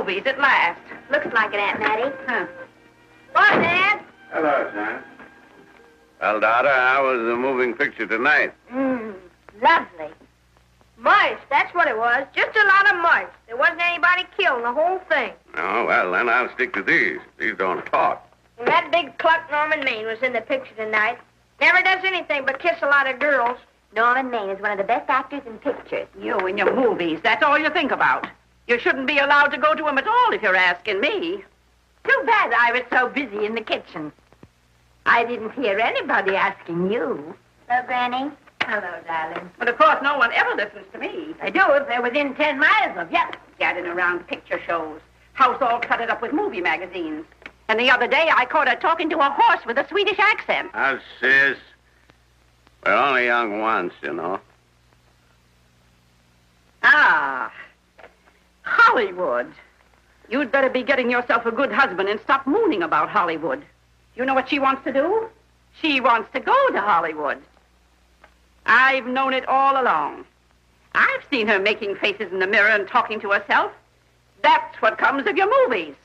movies at last. Looks like it, Aunt Mattie. Huh. What, Dad? Hello, son. Well, daughter, how was the moving picture tonight? Lovely. Mice, that's what it was. Just a lot of mice. There wasn't anybody killed in the whole thing. Oh, well, then I'll stick to these. These don't talk. And that big cluck Norman Maine was in the picture tonight. Never does anything but kiss a lot of girls. Norman Maine is one of the best actors in pictures. You and your movies, that's all you think about. You shouldn't be allowed to go to them at all if you're asking me. Too bad I was so busy in the kitchen. I didn't hear anybody asking you. Hello, Granny. Hello, darling. But of course, no one ever listens to me. They do if they're within 10 miles of you. Gadding around picture shows. House all cluttered up with movie magazines. And the other day, I caught her talking to a horse with a Swedish accent. Now, sis, we're only young once, you know. Ah, Hollywood. You'd better be getting yourself a good husband and stop mooning about Hollywood. You know what she wants to do? She wants to go to Hollywood. I've known it all along. I've seen her making faces in the mirror and talking to herself. That's what comes of your movies.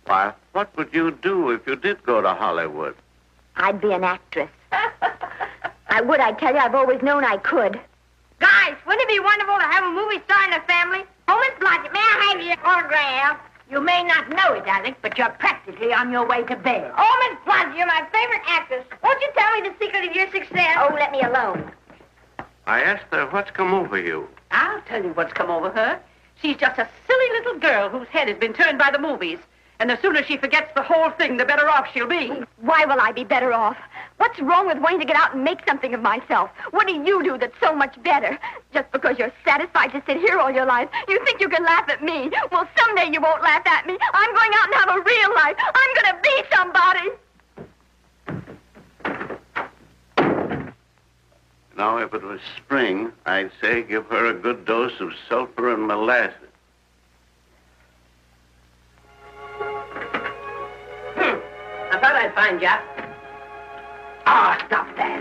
Why, what would you do if you did go to Hollywood? I'd be an actress. I would, I tell you. I've always known I could. Guys, wouldn't it be wonderful to have a movie star in the family? Oh, Miss Blodgett, may I have your autograph? You may not know it, Alec, but you're practically on your way to bed. Oh, Miss Blodgett, you're my favorite actress. Won't you tell me the secret of your success? Oh, let me alone. I asked her what's come over you. I'll tell you what's come over her. She's just a silly little girl whose head has been turned by the movies. And the sooner she forgets the whole thing, the better off she'll be. Why will I be better off? What's wrong with wanting to get out and make something of myself? What do you do that's so much better? Just because you're satisfied to sit here all your life, you think you can laugh at me. Well, someday you won't laugh at me. I'm going out and have a real life. I'm going to be somebody. Now, if it was spring, I'd say give her a good dose of sulfur and molasses. I thought I'd find you. Oh, stop that.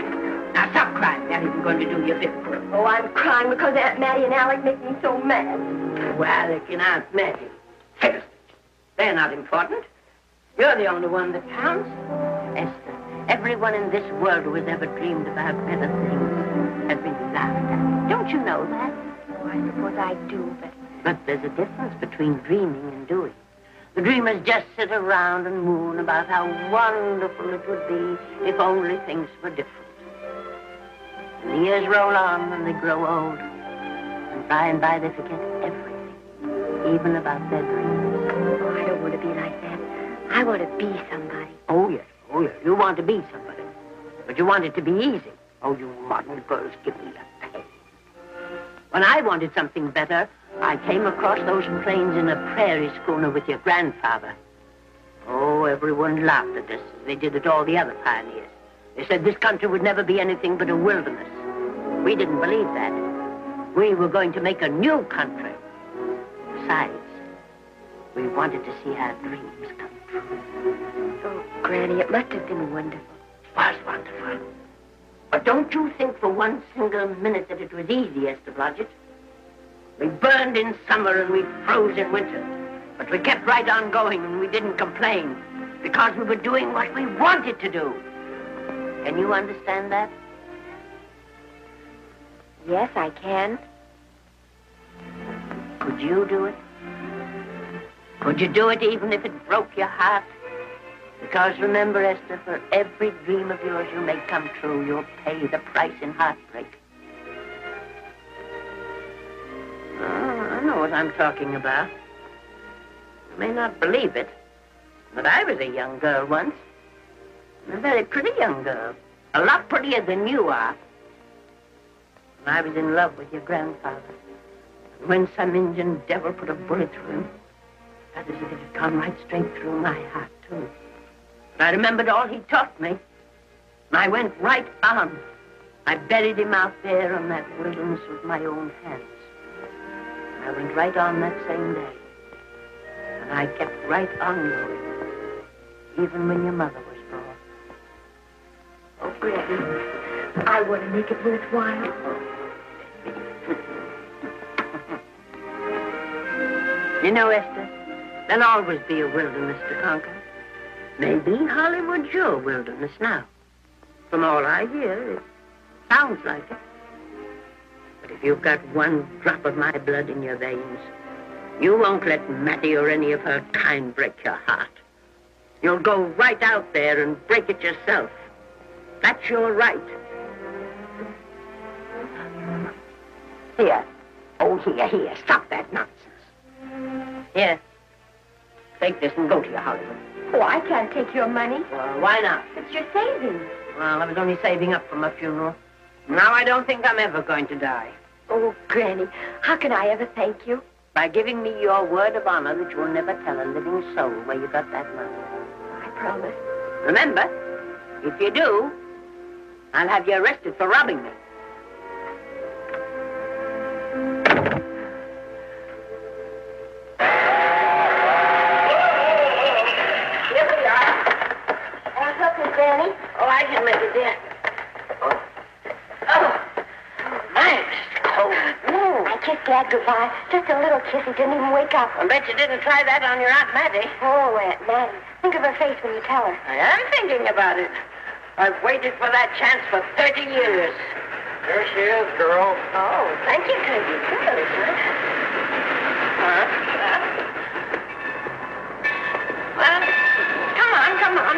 Now, stop crying. That isn't going to do you a bit of good. Oh, I'm crying because Aunt Mattie and Alec make me so mad. Oh, Alec and Aunt Mattie. Fiddlesticks. They're not important. You're the only one that counts. Esther, everyone in this world who has ever dreamed about better things has been laughed at. Don't you know that? Oh, I suppose I do, but... But there's a difference between dreaming and doing. The dreamers just sit around and moon about how wonderful it would be if only things were different. And the years roll on and they grow old. And by they forget everything, even about their dreams. Oh, I don't want to be like that. I want to be somebody. Oh, yes. You want to be somebody. But you want it to be easy. Oh, you modern girls, give me a pen. When I wanted something better, I came across those plains in a prairie schooner with your grandfather. Oh, everyone laughed at us. They did at all the other pioneers. They said this country would never be anything but a wilderness. We didn't believe that. We were going to make a new country. Besides, we wanted to see our dreams come true. Oh, Granny, it must have been wonderful. It was wonderful. But don't you think for one single minute that it was easy, Esther Blodgett? We burned in summer and we froze in winter. But we kept right on going and we didn't complain because we were doing what we wanted to do. Can you understand that? Yes, I can. Could you do it? Could you do it even if it broke your heart? Because remember, Esther, for every dream of yours you make come true, you'll pay the price in heartbreak. Oh, I know what I'm talking about. You may not believe it, but I was a young girl once. A very pretty young girl. A lot prettier than you are. And I was in love with your grandfather. And when some Indian devil put a bullet through him, that is as if it had gone right straight through my heart, too. And I remembered all he taught me. And I went right on. I buried him out there in that wilderness with my own hands. And I went right on that same day. And I kept right on going, even when your mother was born. Oh, Granny, I want to make it worthwhile. You know, Esther, there'll always be a wilderness to conquer. Maybe Hollywood's your wilderness now. From all I hear, it sounds like it. But if you've got one drop of my blood in your veins, you won't let Mattie or any of her kind break your heart. You'll go right out there and break it yourself. That's your right. Here. Oh, here. Stop that nonsense. Here. Take this and go to your Hollywood. Oh, I can't take your money. Well, why not? It's your savings. Well, I was only saving up for my funeral. Now I don't think I'm ever going to die. Oh, Granny, how can I ever thank you? By giving me your word of honor that you'll never tell a living soul where you got that money. I promise. Remember, if you do, I'll have you arrested for robbing me. Here we are. Help me, Granny. Oh, I can make it, dear. Oh, thanks. Oh, I kissed Dad goodbye. Just a little kiss. He didn't even wake up. I bet you didn't try that on your Aunt Mattie. Oh, Aunt Mattie. Think of her face when you tell her. I am thinking about it. I've waited for that chance for 30 years. Here she is, girl. Oh, thank you, Clinton. Really, sir. Well, come on.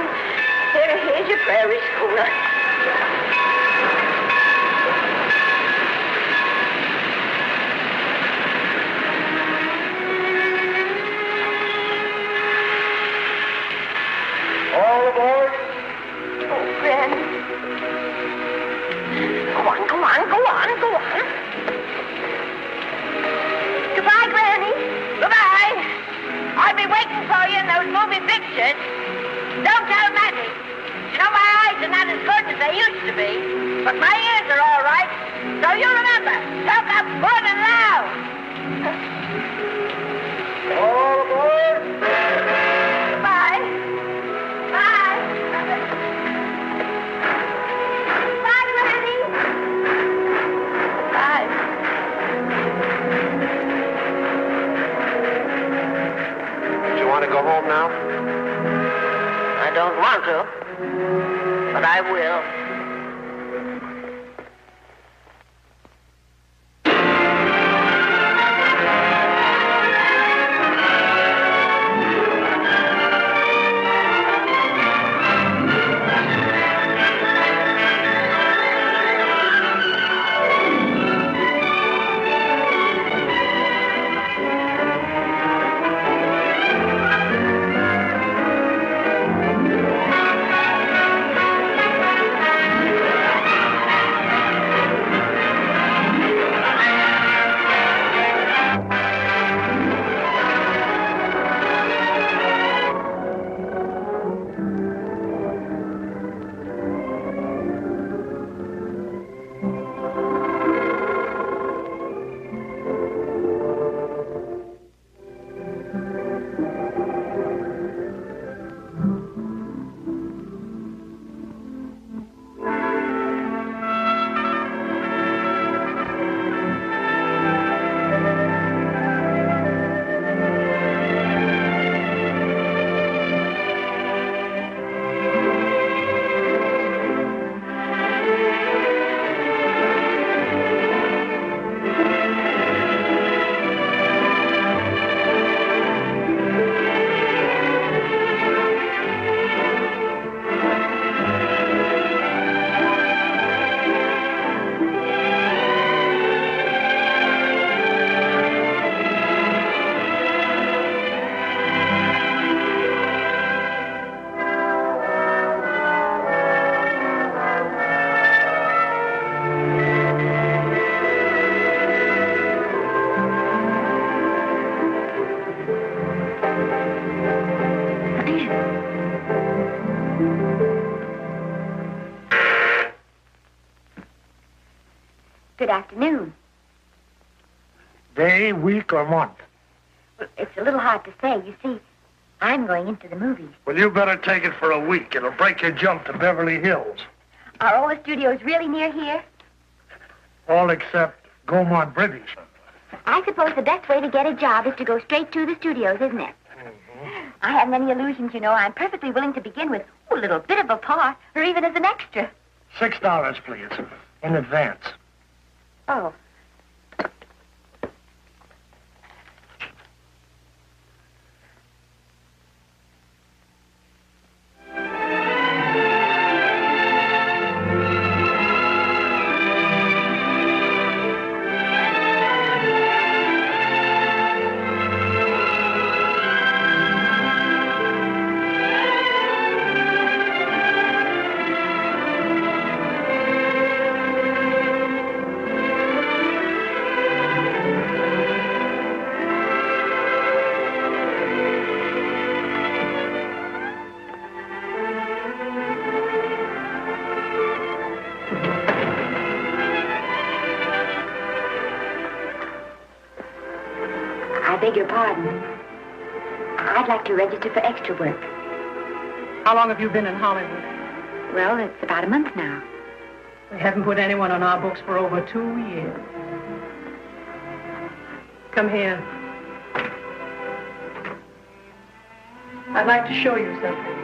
Here's your prairie schooner. All aboard. Oh, Granny. Go on. Goodbye, Granny. Goodbye. I'll be waiting for you in those movie pictures. Don't tell Mattie. You know, my eyes are not as good as they used to be, but my ears are all right. So you remember, talk up good and loud. All aboard. Bye. Bye. Bye, Granny. Bye. You want to go home now? I don't want to, but I will. Good afternoon. Day, week, or month? Well, it's a little hard to say. You see, I'm going into the movies. Well, you better take it for a week. It'll break your jump to Beverly Hills. Are all the studios really near here? All except Gaumont British. I suppose the best way to get a job is to go straight to the studios, isn't it? Mm-hmm. I haven't any illusions, you know. I'm perfectly willing to begin with a little bit of a part, or even as an extra. $6, please, in advance. Oh. I beg your pardon. I'd like to register for extra work. How long have you been in Hollywood? Well, it's about a month now. We haven't put anyone on our books for over 2 years. Come here. I'd like to show you something.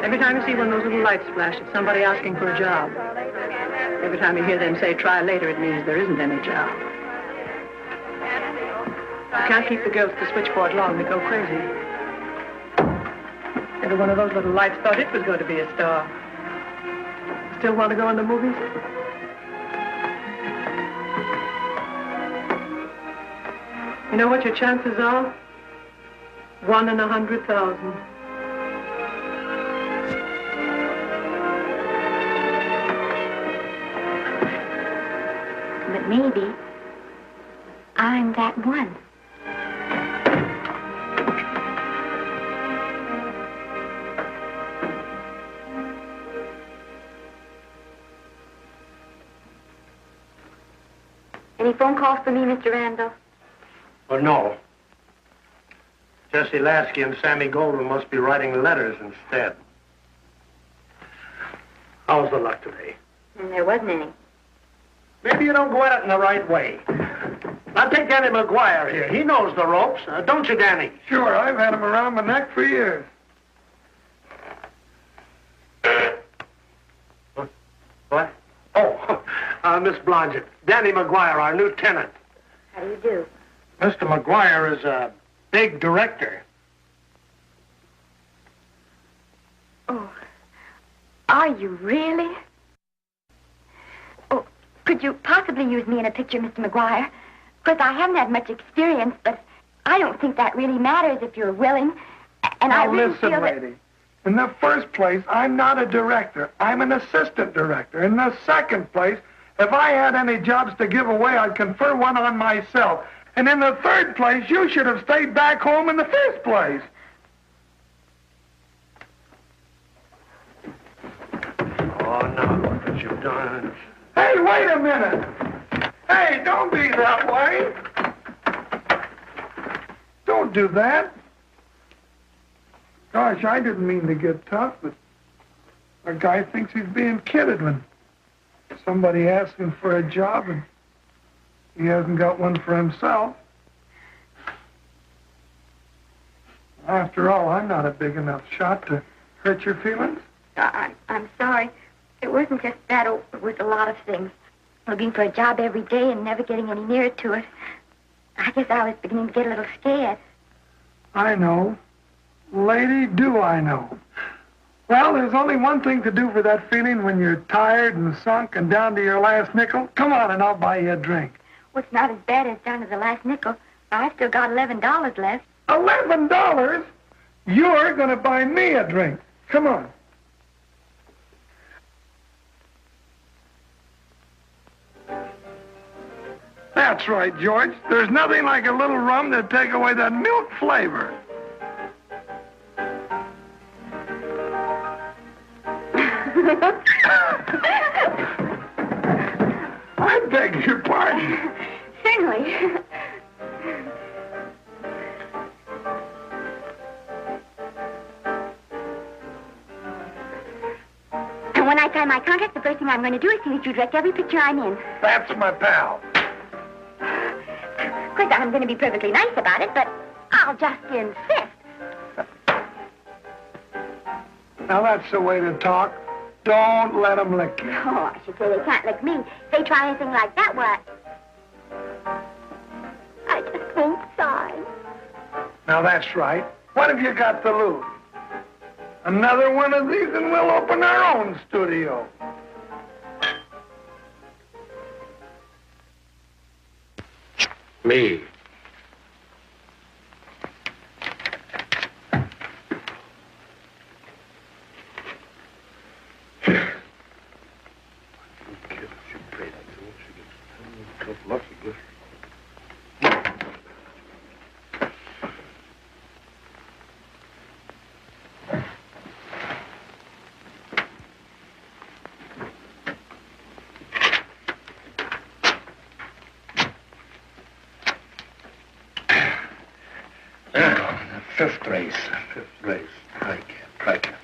Every time you see one of those little lights flash, it's somebody asking for a job. Every time you hear them say, try later, it means there isn't any job. You can't keep the girls at the switchboard long. They go crazy. Every one of those little lights thought it was going to be a star. Still want to go in the movies? You know what your chances are? 1 in 100,000. But maybe I'm that one. Any phone calls for me, Mr. Randall? Well, no. Jesse Lasky and Sammy Goldwyn must be writing letters instead. How's the luck today? And there wasn't any. Maybe you don't go at it in the right way. Now take Danny McGuire here. He knows the ropes. Don't you, Danny? Sure, I've had him around my neck for years. What? Oh, Miss Blodgett. Danny McGuire, our new tenant. How do you do? Mr. McGuire is a big director. Oh, are you really? Oh, could you possibly use me in a picture, Mr. McGuire? Because I haven't had much experience, but I don't think that really matters if you're willing. And Now I really listen, feel that... lady. In the first place, I'm not a director. I'm an assistant director. In the second place, if I had any jobs to give away, I'd confer one on myself. And in the third place, you should have stayed back home in the first place. Oh, now look what you've done. Hey, wait a minute. Hey, don't be that way. Don't do that. Gosh, I didn't mean to get tough, but a guy thinks he's being kidded when somebody asks him for a job and he hasn't got one for himself. After all, I'm not a big enough shot to hurt your feelings. I'm sorry. It wasn't just that. It was a lot of things. Looking for a job every day and never getting any nearer to it. I guess I was beginning to get a little scared. I know. Lady, do I know. Well, there's only one thing to do for that feeling when you're tired and sunk and down to your last nickel. Come on and I'll buy you a drink. Well, it's not as bad as down to the last nickel. I've still got $11 left. $11? You're going to buy me a drink. Come on. That's right, George. There's nothing like a little rum to take away that milk flavor. I beg your pardon. Certainly. I sign my contract, the first thing I'm going to do is see that you direct every picture I'm in. That's my pal. Of course, I'm going to be perfectly nice about it, but I'll just insist. Now, that's the way to talk. Don't let them lick you. Oh, I should say they can't lick me. If they try anything like that, what? I just won't sign. Now, that's right. What have you got to lose? Another one of these and we'll open our own studio. Me. Fifth race. Try cat.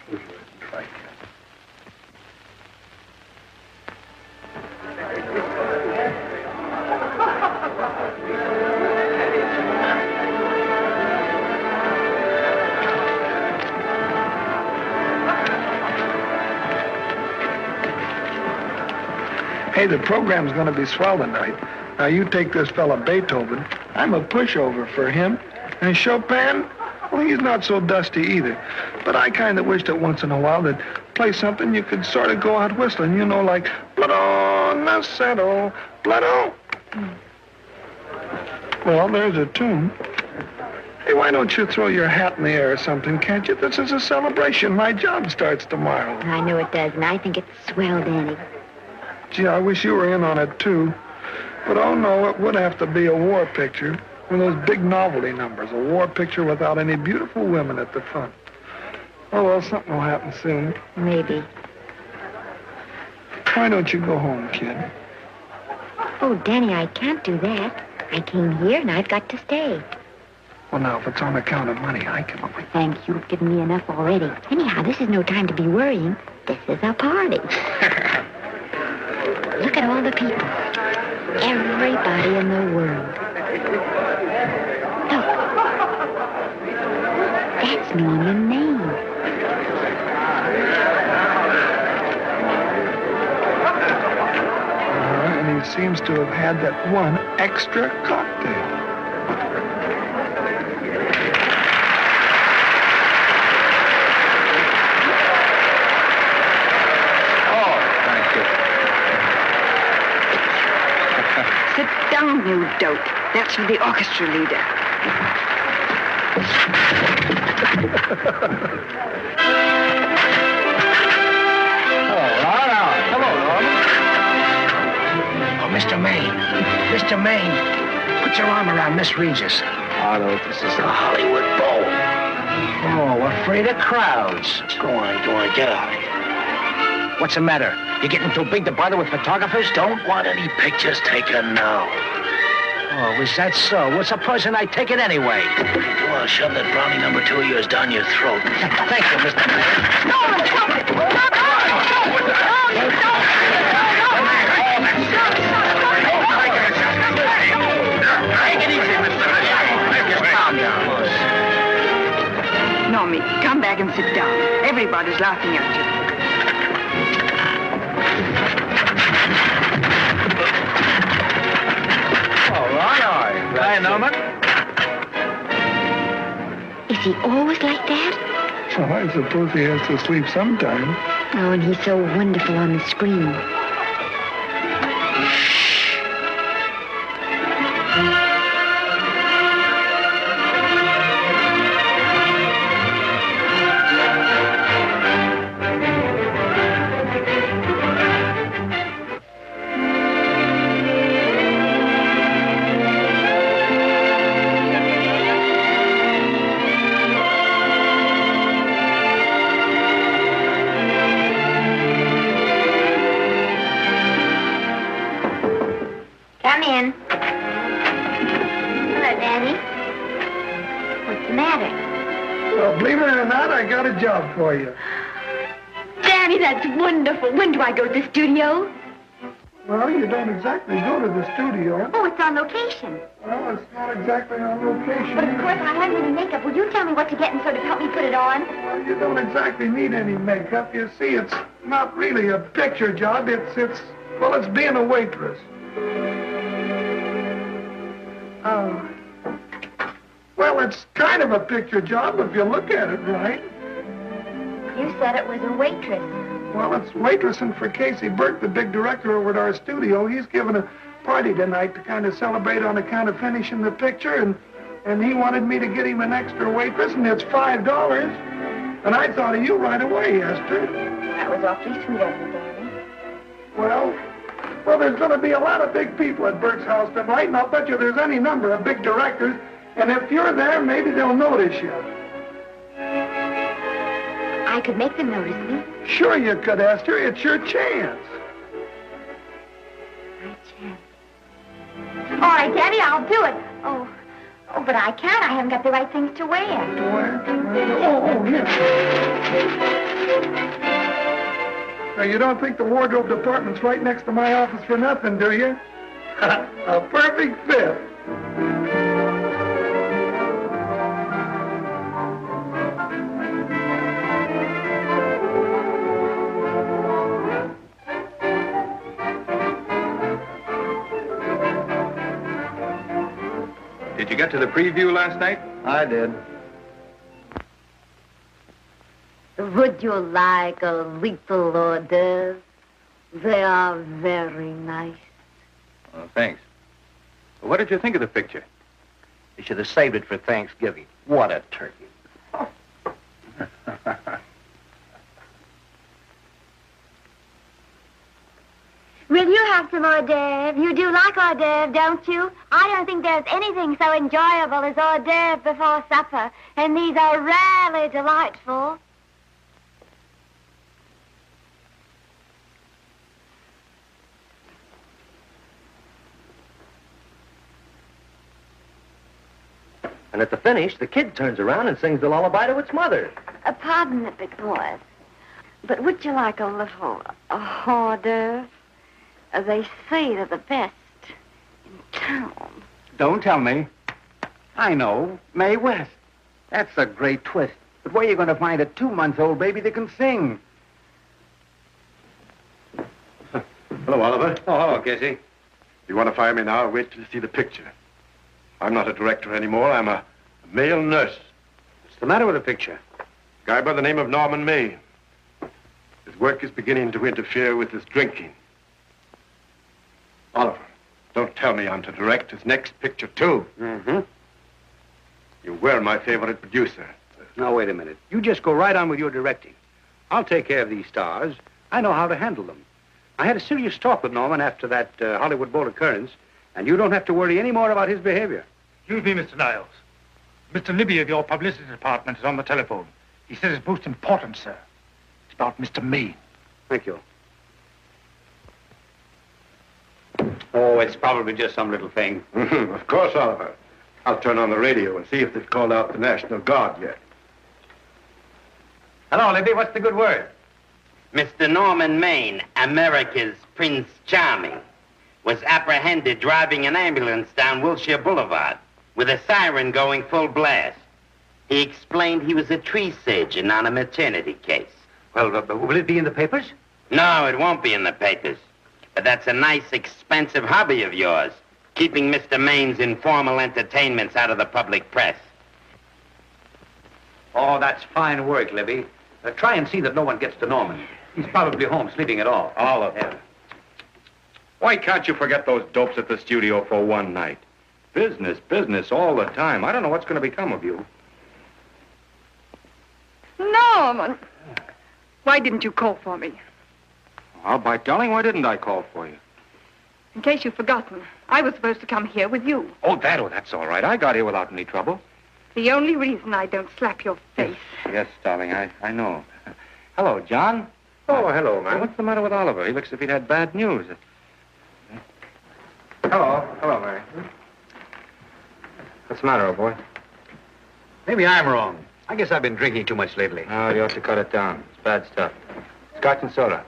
Hey, the program's going to be swell tonight. Now, you take this fella Beethoven. I'm a pushover for him. And Chopin, well, he's not so dusty either. But I kind of wish that once in a while they'd play something you could sort of go out whistling, you know, like Blood on the Saddle, Blood on. Well, there's a tune. Hey, why don't you throw your hat in the air or something, can't you? This is a celebration. My job starts tomorrow. I know it does, and I think it's swell, Danny. Gee, I wish you were in on it, too. But, oh, no, it would have to be a war picture. One of those big novelty numbers. A war picture without any beautiful women at the front. Oh, well, something will happen soon. Maybe. Why don't you go home, kid? Oh, Danny, I can't do that. I came here, and I've got to stay. Well, now, if it's on account of money, I can... Thank you. You've given me enough already. Anyhow, this is no time to be worrying. This is a party. Look at all the people. Everybody in the world. Look. That's Norman Maine. And he seems to have had that one extra cocktail. Sit down, you dope. That's for the orchestra leader. Oh, Mr. Maine. Mr. Maine, put your arm around Miss Regis. Otto, this is a Hollywood Bowl. Oh, afraid of crowds. Go on, get out of here. What's the matter? You getting too big to bother with photographers? Don't want any pictures taken now. Oh, is that so? Well, supposing I take it anyway. Well, shove that brownie number 2 of yours down your throat. Thank you, Mr. Maine. Take it easy, Mr. Just calm down. Normie, come back and sit down. Everybody's laughing at you. Hi, Norman. Is he always like that? Well, I suppose he has to sleep sometime. Oh, and he's so wonderful on the screen. Come in. Hello, Danny. What's the matter? Well, believe it or not, I got a job for you. Danny! Danny, that's wonderful. When do I go to the studio? Well, you don't exactly go to the studio. Oh, it's on location. Well, it's not exactly on location. But of course, I haven't any makeup. Will you tell me what to get and sort of help me put it on? Well, you don't exactly need any makeup. You see, it's not really a picture job. It's being a waitress. Oh. Well, it's kind of a picture job if you look at it right. You said it was a waitress. Well, it's waitressing for Casey Burke, the big director over at our studio. He's giving a party tonight to kind of celebrate on account of finishing the picture, and he wanted me to get him an extra waitress, and it's $5. And I thought of you right away, Esther. That was awfully sweet of you, Danny. Well, there's going to be a lot of big people at Burke's house tonight, and I'll bet you there's any number of big directors, and if you're there, maybe they'll notice you. I could make them notice me. Sure you could, Esther. It's your chance. My chance. All right, Danny, I'll do it. Oh, but I can't. I haven't got the right things to wear. Oh, here. Now, you don't think the wardrobe department's right next to my office for nothing, do you? A perfect fit. Did you get to the preview last night? I did. Would you like a little hors d'oeuvre? They are very nice. Oh, thanks. Well, what did you think of the picture? You should have saved it for Thanksgiving. What a turkey. Will you have some hors d'oeuvre? You do like hors d'oeuvre, don't you? I don't think there's anything so enjoyable as hors d'oeuvre before supper, and these are rarely delightful. And at the finish, the kid turns around and sings the lullaby to its mother. Pardon the big boys, but would you like a little hors d'oeuvre? They say they're the best in town. Don't tell me. I know. Mae West. That's a great twist. But where are you going to find a 2-month-old baby that can sing? Hello, Oliver. Oh, hello, Casey. You want to fire me now? Wait till you see the picture. I'm not a director anymore. I'm a male nurse. What's the matter with the picture? Guy by the name of Norman May. His work is beginning to interfere with his drinking. Oliver, don't tell me I'm to direct his next picture, too. Mm-hmm. You were my favorite producer. Now, wait a minute. You just go right on with your directing. I'll take care of these stars. I know how to handle them. I had a serious talk with Norman after that Hollywood Bowl occurrence, and you don't have to worry any more about his behavior. Excuse me, Mr. Niles. Mr. Libby of your publicity department is on the telephone. He says it's most important, sir. It's about Mr. Maine. Thank you. Oh, it's probably just some little thing. Of course, Oliver. I'll turn on the radio and see if they've called out the National Guard yet. Hello, Libby. What's the good word? Mr. Norman Maine, America's Prince Charming, was apprehended driving an ambulance down Wilshire Boulevard with a siren going full blast. He explained he was a tree surgeon on a maternity case. Well, will it be in the papers? No, it won't be in the papers. But that's a nice, expensive hobby of yours, keeping Mr. Maine's informal entertainments out of the public press. Oh, that's fine work, Libby. Try and see that no one gets to Norman. He's probably home sleeping it off. Oliver. Yeah. Why can't you forget those dopes at the studio for one night? Business, business all the time. I don't know what's going to become of you. Norman! Why didn't you call for me? Oh, by darling, why didn't I call for you? In case you've forgotten, I was supposed to come here with you. Oh, that's all right. I got here without any trouble. The only reason I don't slap your face. Yes, darling, I know. Hello, John. Oh, hello, Well, what's the matter with Oliver? He looks as if he'd had bad news. Hello, Mary. What's the matter, old boy? Maybe I'm wrong. I guess I've been drinking too much lately. Oh, you ought to cut it down. It's bad stuff. Scotch and soda.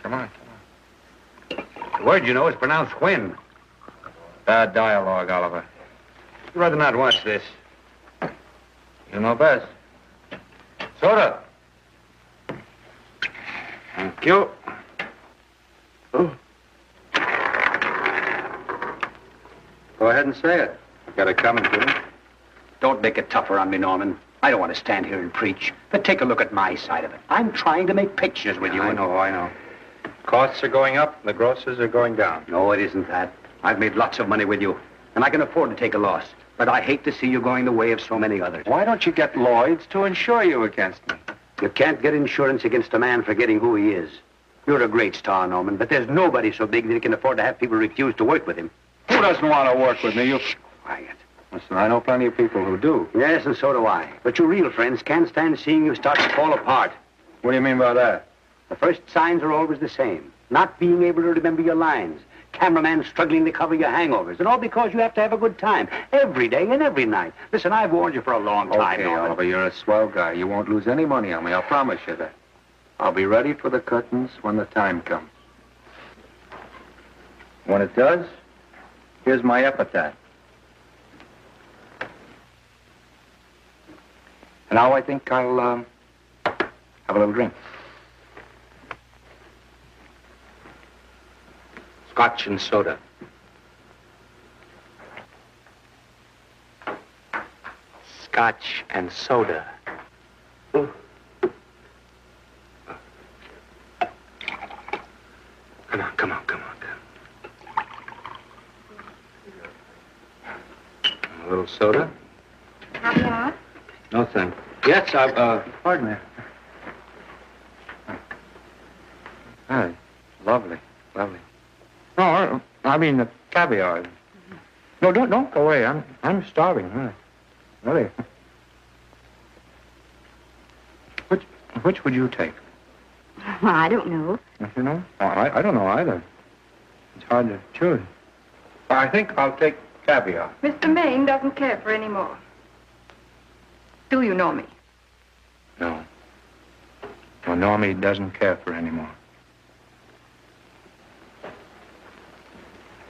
Come on. The word, you know, is pronounced when. Bad dialogue, Oliver. I'd rather not watch this. You know best. Soda. Thank you. Oh. Go ahead and say it. Got it coming to me. Don't make it tougher on me, Norman. I don't want to stand here and preach, but take a look at my side of it. I'm trying to make pictures with you. I know. Costs are going up, and the grosses are going down. No, it isn't that. I've made lots of money with you, and I can afford to take a loss. But I hate to see you going the way of so many others. Why don't you get Lloyd's to insure you against me? You can't get insurance against a man forgetting who he is. You're a great star, Norman, but there's nobody so big that he can afford to have people refuse to work with him. Who doesn't want to work with me? You... Quiet. Listen, I know plenty of people who do. Yes, and so do I. But your real friends can't stand seeing you start to fall apart. What do you mean by that? The first signs are always the same. Not being able to remember your lines. Cameraman struggling to cover your hangovers. And all because you have to have a good time. Every day and every night. Listen, I've warned you for a long time, Okay, Norman. Oliver, you're a swell guy. You won't lose any money on me. I'll promise you that. I'll be ready for the curtains when the time comes. When it does, here's my epitaph. And now I think I'll, have a little drink. Scotch and soda. Scotch and soda. Come on. A little soda? Caviar? No, thank you. Yes, pardon me. Hi. Lovely. No, I mean the caviar. No, don't go away. I'm starving. Really. Which would you take? I don't know. You know? I don't know either. It's hard to choose. I think I'll take caviar. Mr. Maine doesn't care for any more. Do you know me? No. No, Normie doesn't care for any more. I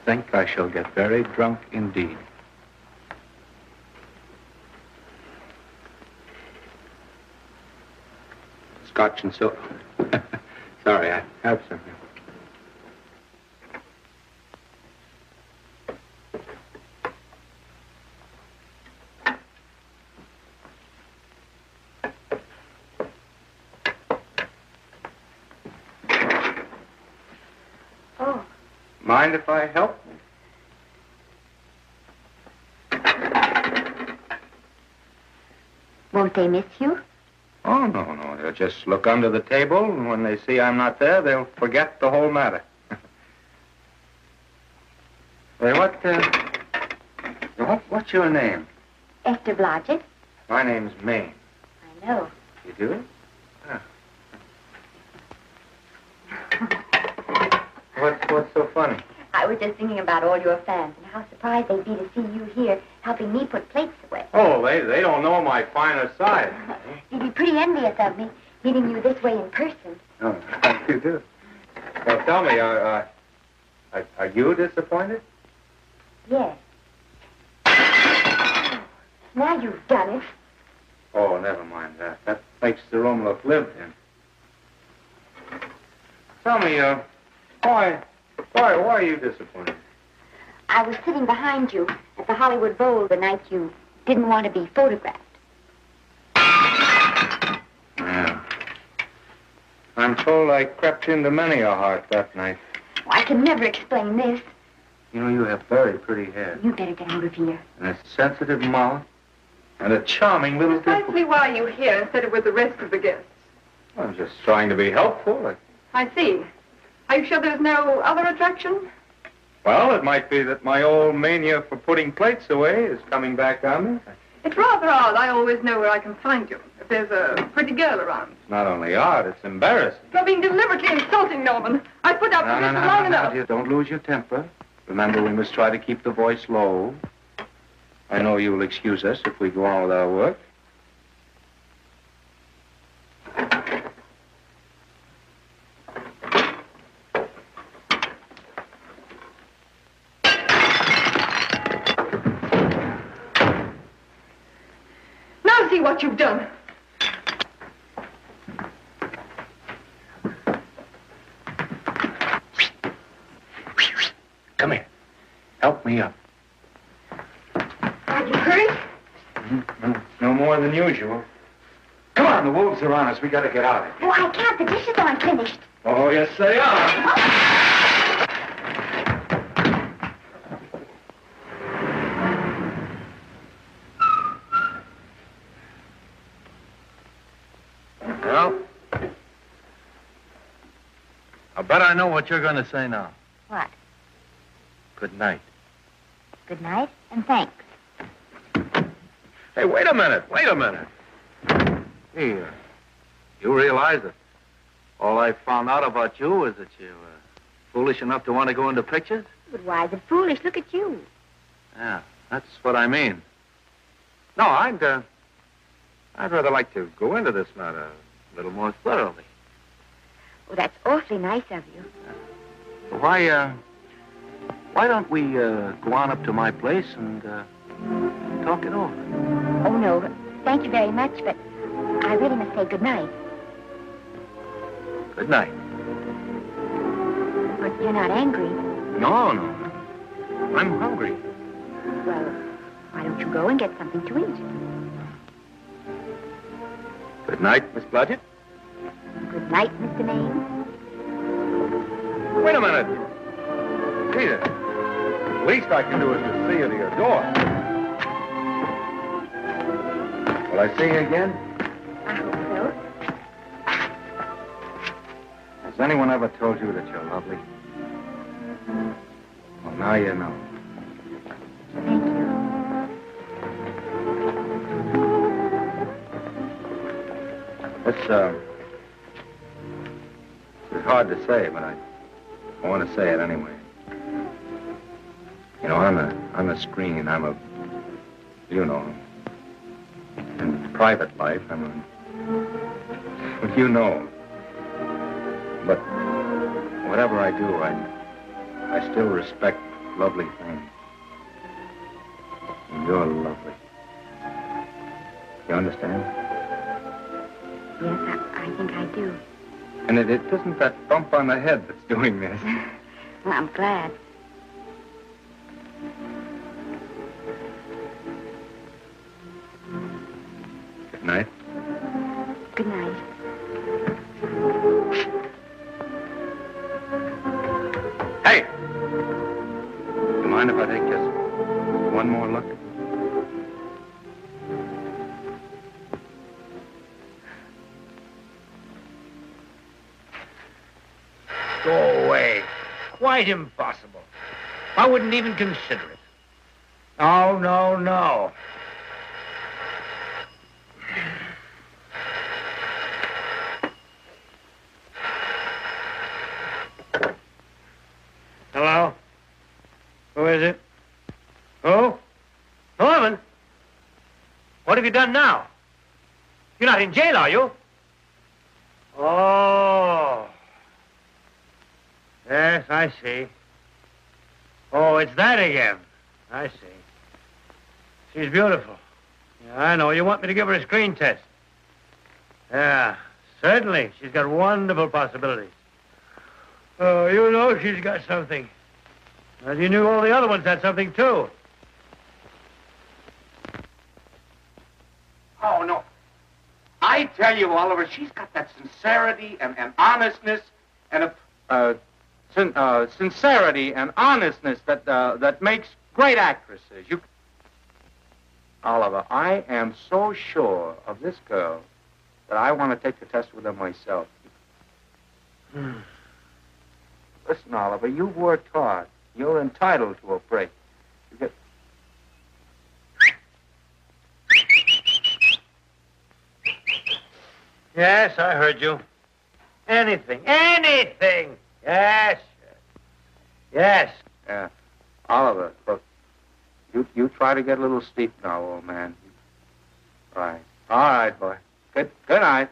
think I shall get very drunk indeed. Scotch and soda. Sorry, I have something. Oh. Mind if I help? Won't they miss you? Oh, no. They'll just look under the table, and when they see I'm not there, they'll forget the whole matter. What's your name? Esther Blodgett. My name's Maine. I know. You do? What's so funny? I was just thinking about all your fans and how surprised they'd be to see you here helping me put plates away. Oh, they don't know my finer side. You'd be pretty envious of me, meeting you this way in person. Oh, you do. Well, tell me, are you disappointed? Yes. Now you've done it. Oh, never mind that. That makes the room look lived in. Tell me, why are you disappointed? I was sitting behind you at the Hollywood Bowl the night you didn't want to be photographed. Yeah. I'm told I crept into many a heart that night. Oh, I can never explain this. You know, you have very pretty hair. You better get out of here. And a sensitive mouth. And a charming little Precisely why are you here instead of with the rest of the guests? I'm just trying to be helpful. I see. Are you sure there's no other attraction? Well, it might be that my old mania for putting plates away is coming back on me. It's rather odd. I always know where I can find you if there's a pretty girl around. It's not only odd, it's embarrassing. You're being deliberately insulting, Norman. I put up with this long enough. Dear, don't lose your temper. Remember, we must try to keep the voice low. I know you'll excuse us if we go on with our work. Now see what you've done. Come here. Help me up. Are you hurt? No more than usual. Come on, the wolves are on us. We gotta get out of here. Oh, I can't. The dishes aren't finished. Oh, yes, they are. Well, I bet I know what you're going to say now. What? Good night. Good night, and thanks. Hey, wait a minute. Hey, you realize that all I found out about you is that you're foolish enough to want to go into pictures? But why is it foolish? Look at you. Yeah, that's what I mean. No, I'd rather like to go into this matter a little more thoroughly. Oh, that's awfully nice of you. Why don't we go on up to my place and talk it over? Oh, no. Thank you very much, but I really must say good night. Good night. But you're not angry. No. I'm hungry. Well, why don't you go and get something to eat? Good night, Miss Blodgett. Good night, Mr. Maine. Wait a minute. Peter, the least I can do is to see you to your door. Will I see you again? I hope so. Has anyone ever told you that you're lovely? Well, now you know. Thank you. It's hard to say, but I want to say it anyway. You know, on the screen, in private life, well, you know. But whatever I do, I still respect lovely things. And you're lovely. You understand? Yes, I think I do. And it isn't that bump on the head that's doing this. Well, I'm glad. Good night. Good night. Hey! You mind if I take just one more look? Go away. Quite impossible. I wouldn't even consider it. No. Hello? Who is it? Who? Norman? What have you done now? You're not in jail, are you? Oh. Yes, I see. Oh, it's that again. I see. She's beautiful. Yeah, I know. You want me to give her a screen test? Yeah, certainly. She's got wonderful possibilities. Oh, you know she's got something. Well, you knew all the other ones had something, too. Oh, no. I tell you, Oliver, she's got that sincerity and honestness and sincerity and honestness that makes great actresses. Oliver, I am so sure of this girl that I want to take the test with her myself. Listen, Oliver, you've worked hard. You're entitled to a break. You get... Yes, I heard you. Anything. Yes. Yeah. Oliver, You try to get a little sleep now, old man. Right. All right, boy. Good night.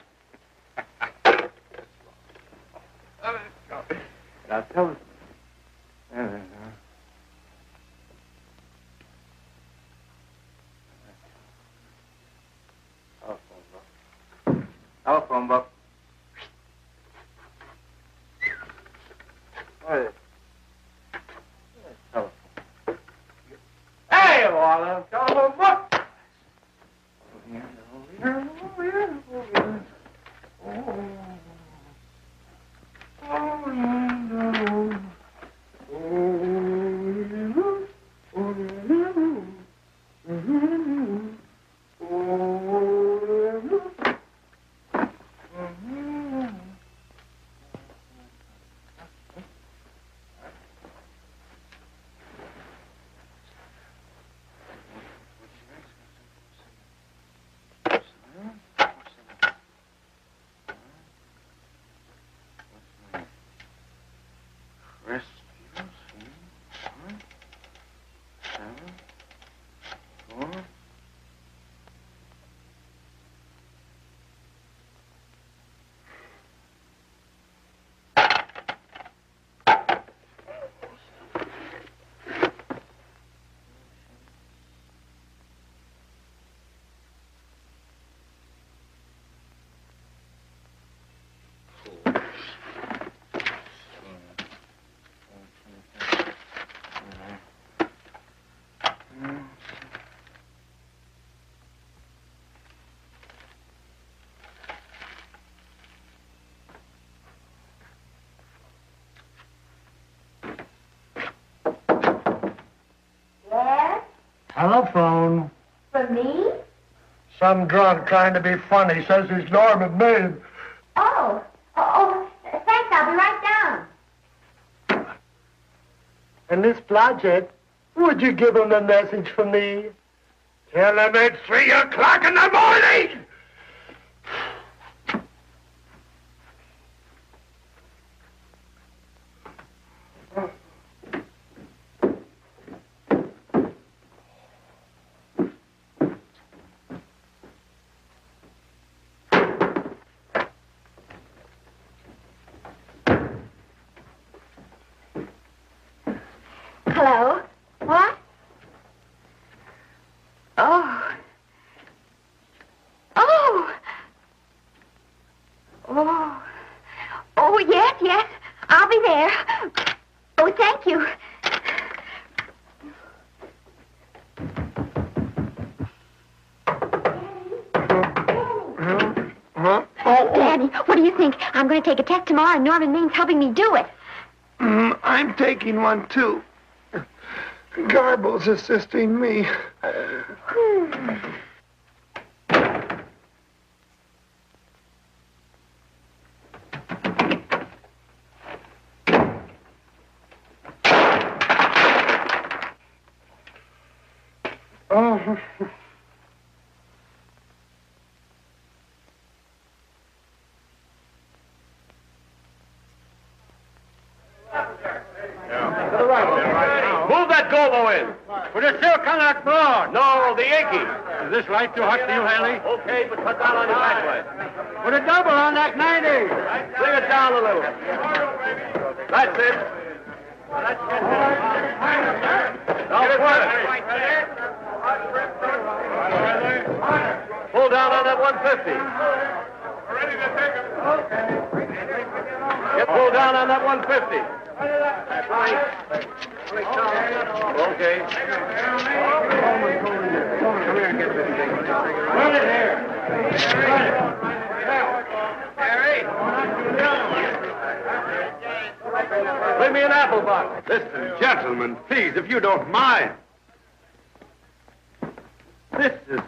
Now tell us. Telephone book. Hey, Wallace, telephone book. Telephone. For me? Some drunk trying to be funny says he's Norman Maine. Oh, thanks. I'll be right down. And Miss Blodgett, would you give him a message for me? Tell him it's 3 o'clock in the morning! Hello? What? Oh. Oh. Oh. Oh, yes. I'll be there. Oh, thank you. Daddy, what do you think? I'm going to take a test tomorrow, and Norman Main's helping me do it. I'm taking one, too. Garble's assisting me. Oh. Move that Gobo in. Put a silk on that broad. No, the Yankee. Is this light too hot for you, Haley? Okay, but cut down on your backlight. Put a double on that 90. Bring it down a little. That's it. Now pull down on that 150. Ready to take it. Get pulled down on that 150. Okay. Come here and get this thing. Run it here. Harry. Bring me an apple box. Listen, gentlemen, please, if you don't mind. This is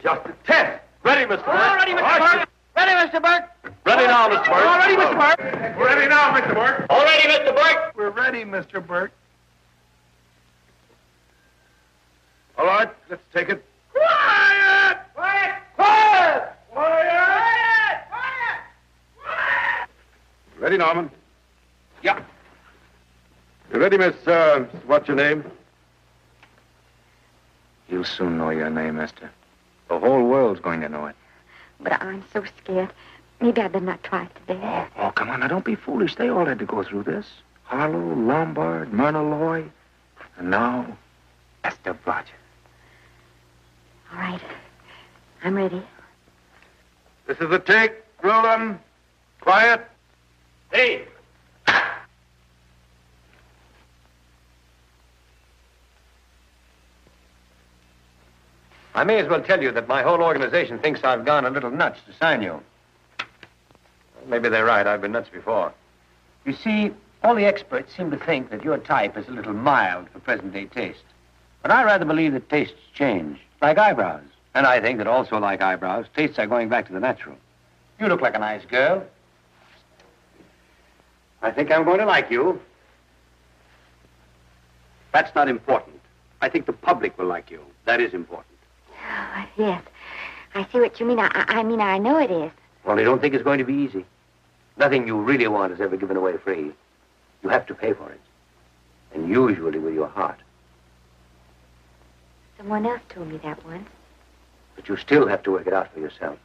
just a test. Ready, Mr. Burke? All ready, Mr. Burke. Ready, Mr. Burke. Ready now, Mr. Burke. All ready, Mr. Burke. Ready now, Mr. Burke. All ready, Mr. Burke. We're ready, Mr. Burke. All right, let's take it. Quiet! Quiet. Quiet! Quiet. Quiet. Ready, Norman? Yeah. You ready, Miss, what's your name? You'll soon know your name, Esther. The whole world's going to know it. But I'm so scared. Maybe I better not try it today. Oh, come on. Now, don't be foolish. They all had to go through this. Harlow, Lombard, Myrna Loy. And now, Esther Blodgett. All right. I'm ready. This is the take. Roll on. Quiet. Hey! I may as well tell you that my whole organization thinks I've gone a little nuts to sign you. Maybe they're right. I've been nuts before. You see, all the experts seem to think that your type is a little mild for present-day taste. But I rather believe that tastes change, like eyebrows. And I think that also like eyebrows, tastes are going back to the natural. You look like a nice girl. I think I'm going to like you. That's not important. I think the public will like you. That is important. Oh, yes. I see what you mean. I mean, I know it is. Only don't think it's going to be easy. Nothing you really want is ever given away free. You have to pay for it. And usually with your heart. Someone else told me that once. But you still have to work it out for yourself.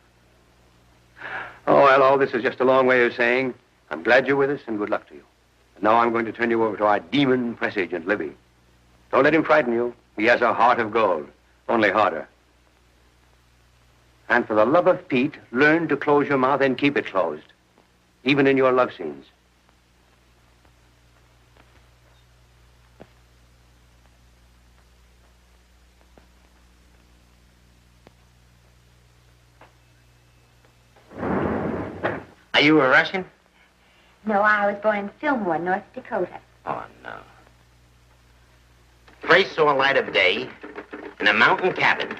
Oh, well, all this is just a long way of saying, I'm glad you're with us and good luck to you. And now I'm going to turn you over to our demon press agent, Libby. Don't let him frighten you. He has a heart of gold, only harder. And for the love of Pete, learn to close your mouth and keep it closed, even in your love scenes. Are you a Russian? No, I was born in Fillmore, North Dakota. Oh, no. First saw light of day in a mountain cabin,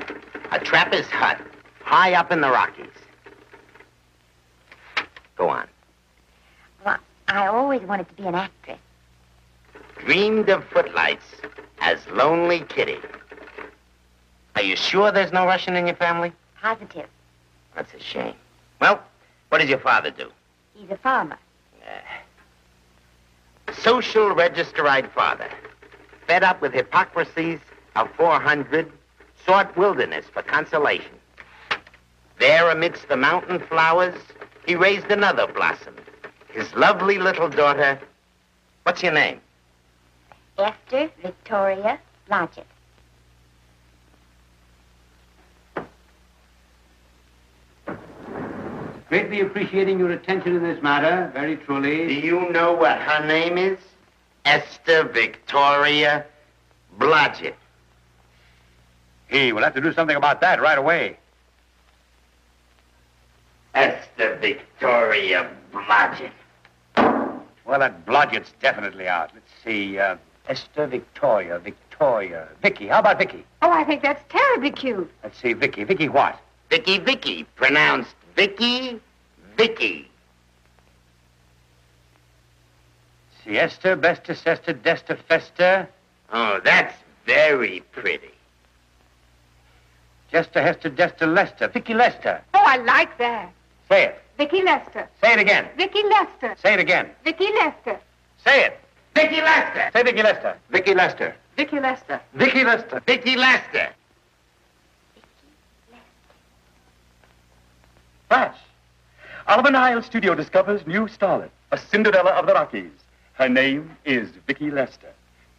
a trapper's hut, high up in the Rockies. Go on. Well, I always wanted to be an actress. Dreamed of footlights as Lonely Kitty. Are you sure there's no Russian in your family? Positive. That's a shame. Well, what does your father do? He's a farmer. Social register-eyed father. Fed up with hypocrisies of 400, sought wilderness for consolation. There amidst the mountain flowers, he raised another blossom. His lovely little daughter. What's your name? Esther Victoria Blodgett. Greatly appreciating your attention in this matter, very truly. Do you know what her name is? Esther Victoria Blodgett. We'll have to do something about that right away. Esther Victoria Blodgett. Well, that Blodgett's definitely out. Let's see, Esther Victoria. Vicky. How about Vicky? Oh, I think that's terribly cute. Let's see, Vicky. Vicky what? Vicky. Pronounced Vicky. Siesta, Besta, Sesta, Desta, Festa. Oh, that's very pretty. Jester, Hester, Desta, Lester. Vicky Lester. Oh, I like that. Say it. Vicky Lester. Say it again. Vicky Lester. Say it again. Vicky Lester. Say it. Vicky Lester. Say Vicky Lester. Vicky Lester. Vicky Lester. Vicky Lester. Vicky Lester. Flash. Oliver Nile Studio discovers new starlet, a Cinderella of the Rockies. Her name is Vicky Lester.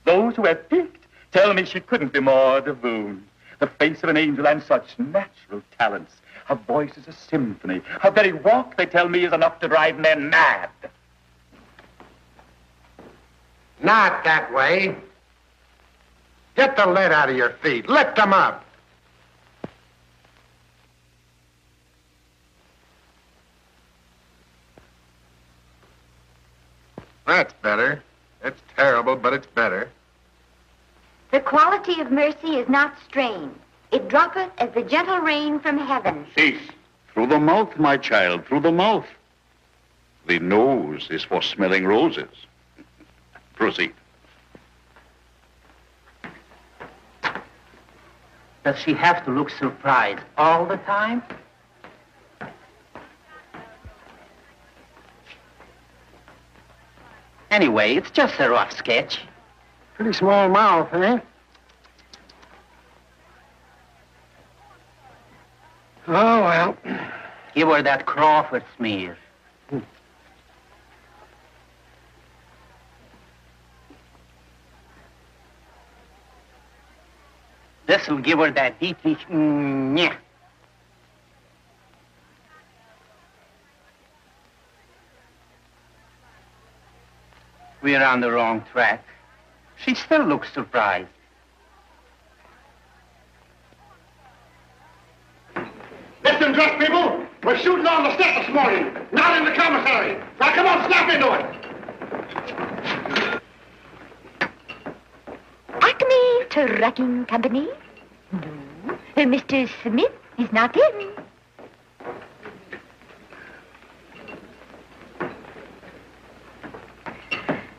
Those who have peeked tell me she couldn't be more divoon. The face of an angel and such natural talents. Her voice is a symphony. Her very walk, they tell me, is enough to drive men mad. Not that way. Get the lead out of your feet. Lift them up. That's better. It's terrible, but it's better. The quality of mercy is not strained. It droppeth as the gentle rain from heaven. Cease. Through the mouth, my child, through the mouth. The nose is for smelling roses. Proceed. Does she have to look surprised all the time? Anyway, it's just a rough sketch. Pretty small mouth, eh? Oh, well. Give her that Crawford smear. This'll give her that Dietrich. Yeah. We're on the wrong track. She still looks surprised. Listen, dress people. We're shooting on the set this morning, not in the commissary. Now, come on, snap into it. Acme Trucking Company? No. Mr. Smith is not in.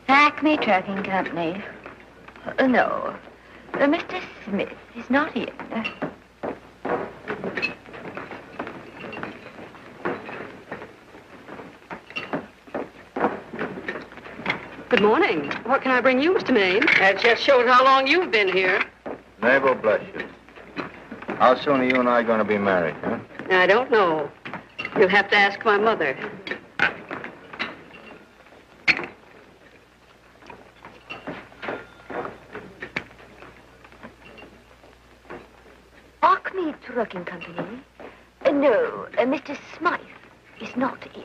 Acme Trucking Company? No. Mr. Smith is not in. Good morning. What can I bring you, Mr. Maine? That just shows how long you've been here. Mabel, bless you. How soon are you and I going to be married, huh? I don't know. You'll have to ask my mother. Acme Trucking Company? No, Mr. Smythe is not in.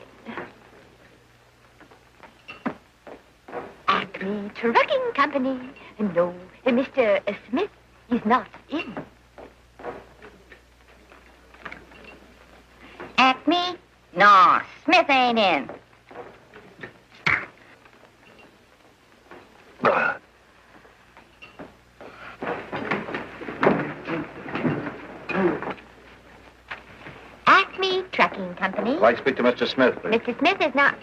Acme Trucking Company? No, Mr. Smith is not in. Acme? No, Smith ain't in. Acme Trucking Company? I'd like to speak to Mr. Smith, please. Mr. Smith is not...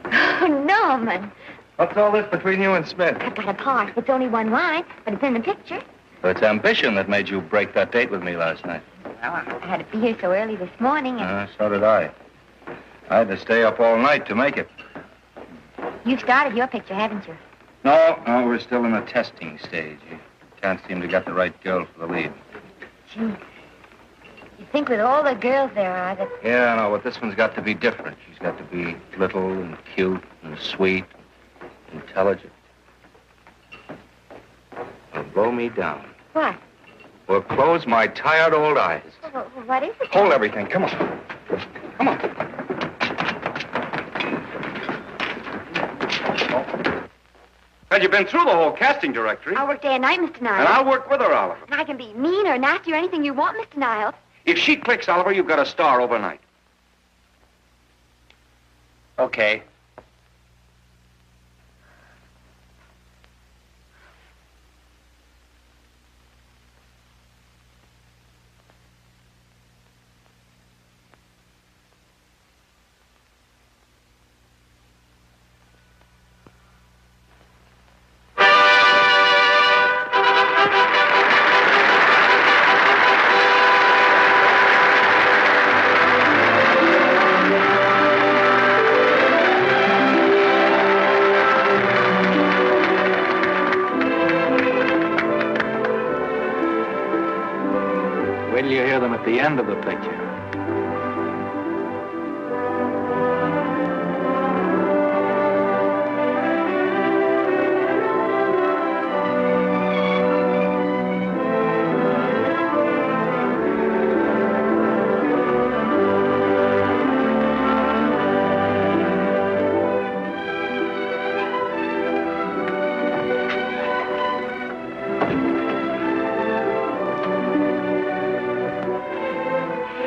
Oh, Norman. What's all this between you and Smith? I've got a part. It's only one line, but it's in the picture. It's ambition that made you break that date with me last night. Well, I had to be here so early this morning, and So did I. I had to stay up all night to make it. you've started your picture, haven't you? No, we're still in the testing stage. You can't seem to get the right girl for the lead. Gee, you think with all the girls there are that... Yeah, I know, but this one's got to be different. She's got to be little and cute and sweet, intelligent. It'll blow me down. What? Will close my tired old eyes. What is it? Hold everything. Come on. Come on. Well, you've been through the whole casting directory. I'll work day and night, Mr. Niles. And I'll work with her, Oliver. And I can be mean or nasty or anything you want, Mr. Niles. If she clicks, Oliver, you've got a star overnight. Okay. Wait till you hear them at the end of the picture.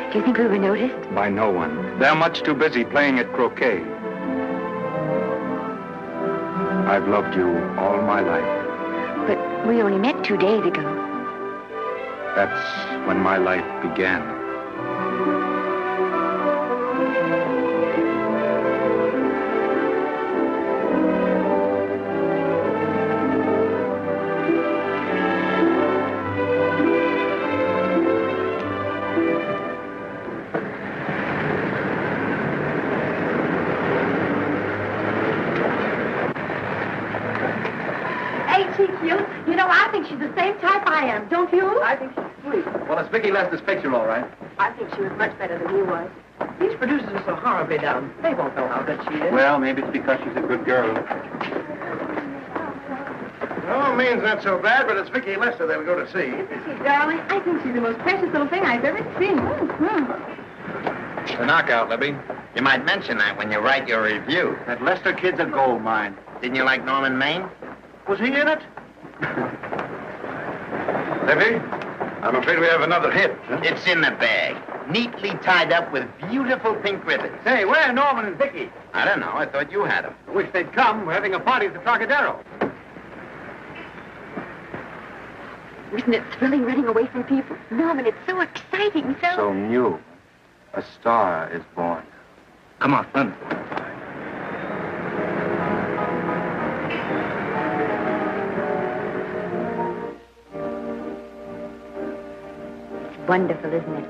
Do you think we were noticed? By no one. They're much too busy playing at croquet. I've loved you all my life. But we only met 2 days ago. That's when my life began. You know, I think she's the same type I am, don't you? I think she's sweet. Well, it's Vicki Lester's picture, all right. I think she was much better than he was. These producers are so horribly dumb. They won't know how good she is. Well, maybe it's because she's a good girl. No, Maine's not so bad, but it's Vicki Lester they'll go to see. Isn't she, darling? I think she's the most precious little thing I've ever seen. The knockout, Libby. You might mention that when you write your review. That Lester kid's a gold mine. Didn't you like Norman Maine? Was he in it? Libby, I'm afraid we have another hit. Huh? It's in the bag, neatly tied up with beautiful pink ribbons. Say, where are Norman and Vicki? I don't know. I thought you had them. I wish they'd come. We're having a party at the Trocadero. Isn't it thrilling running away from people? Norman, it's so exciting, So new. A star is born. Come on, run. It's wonderful, isn't it?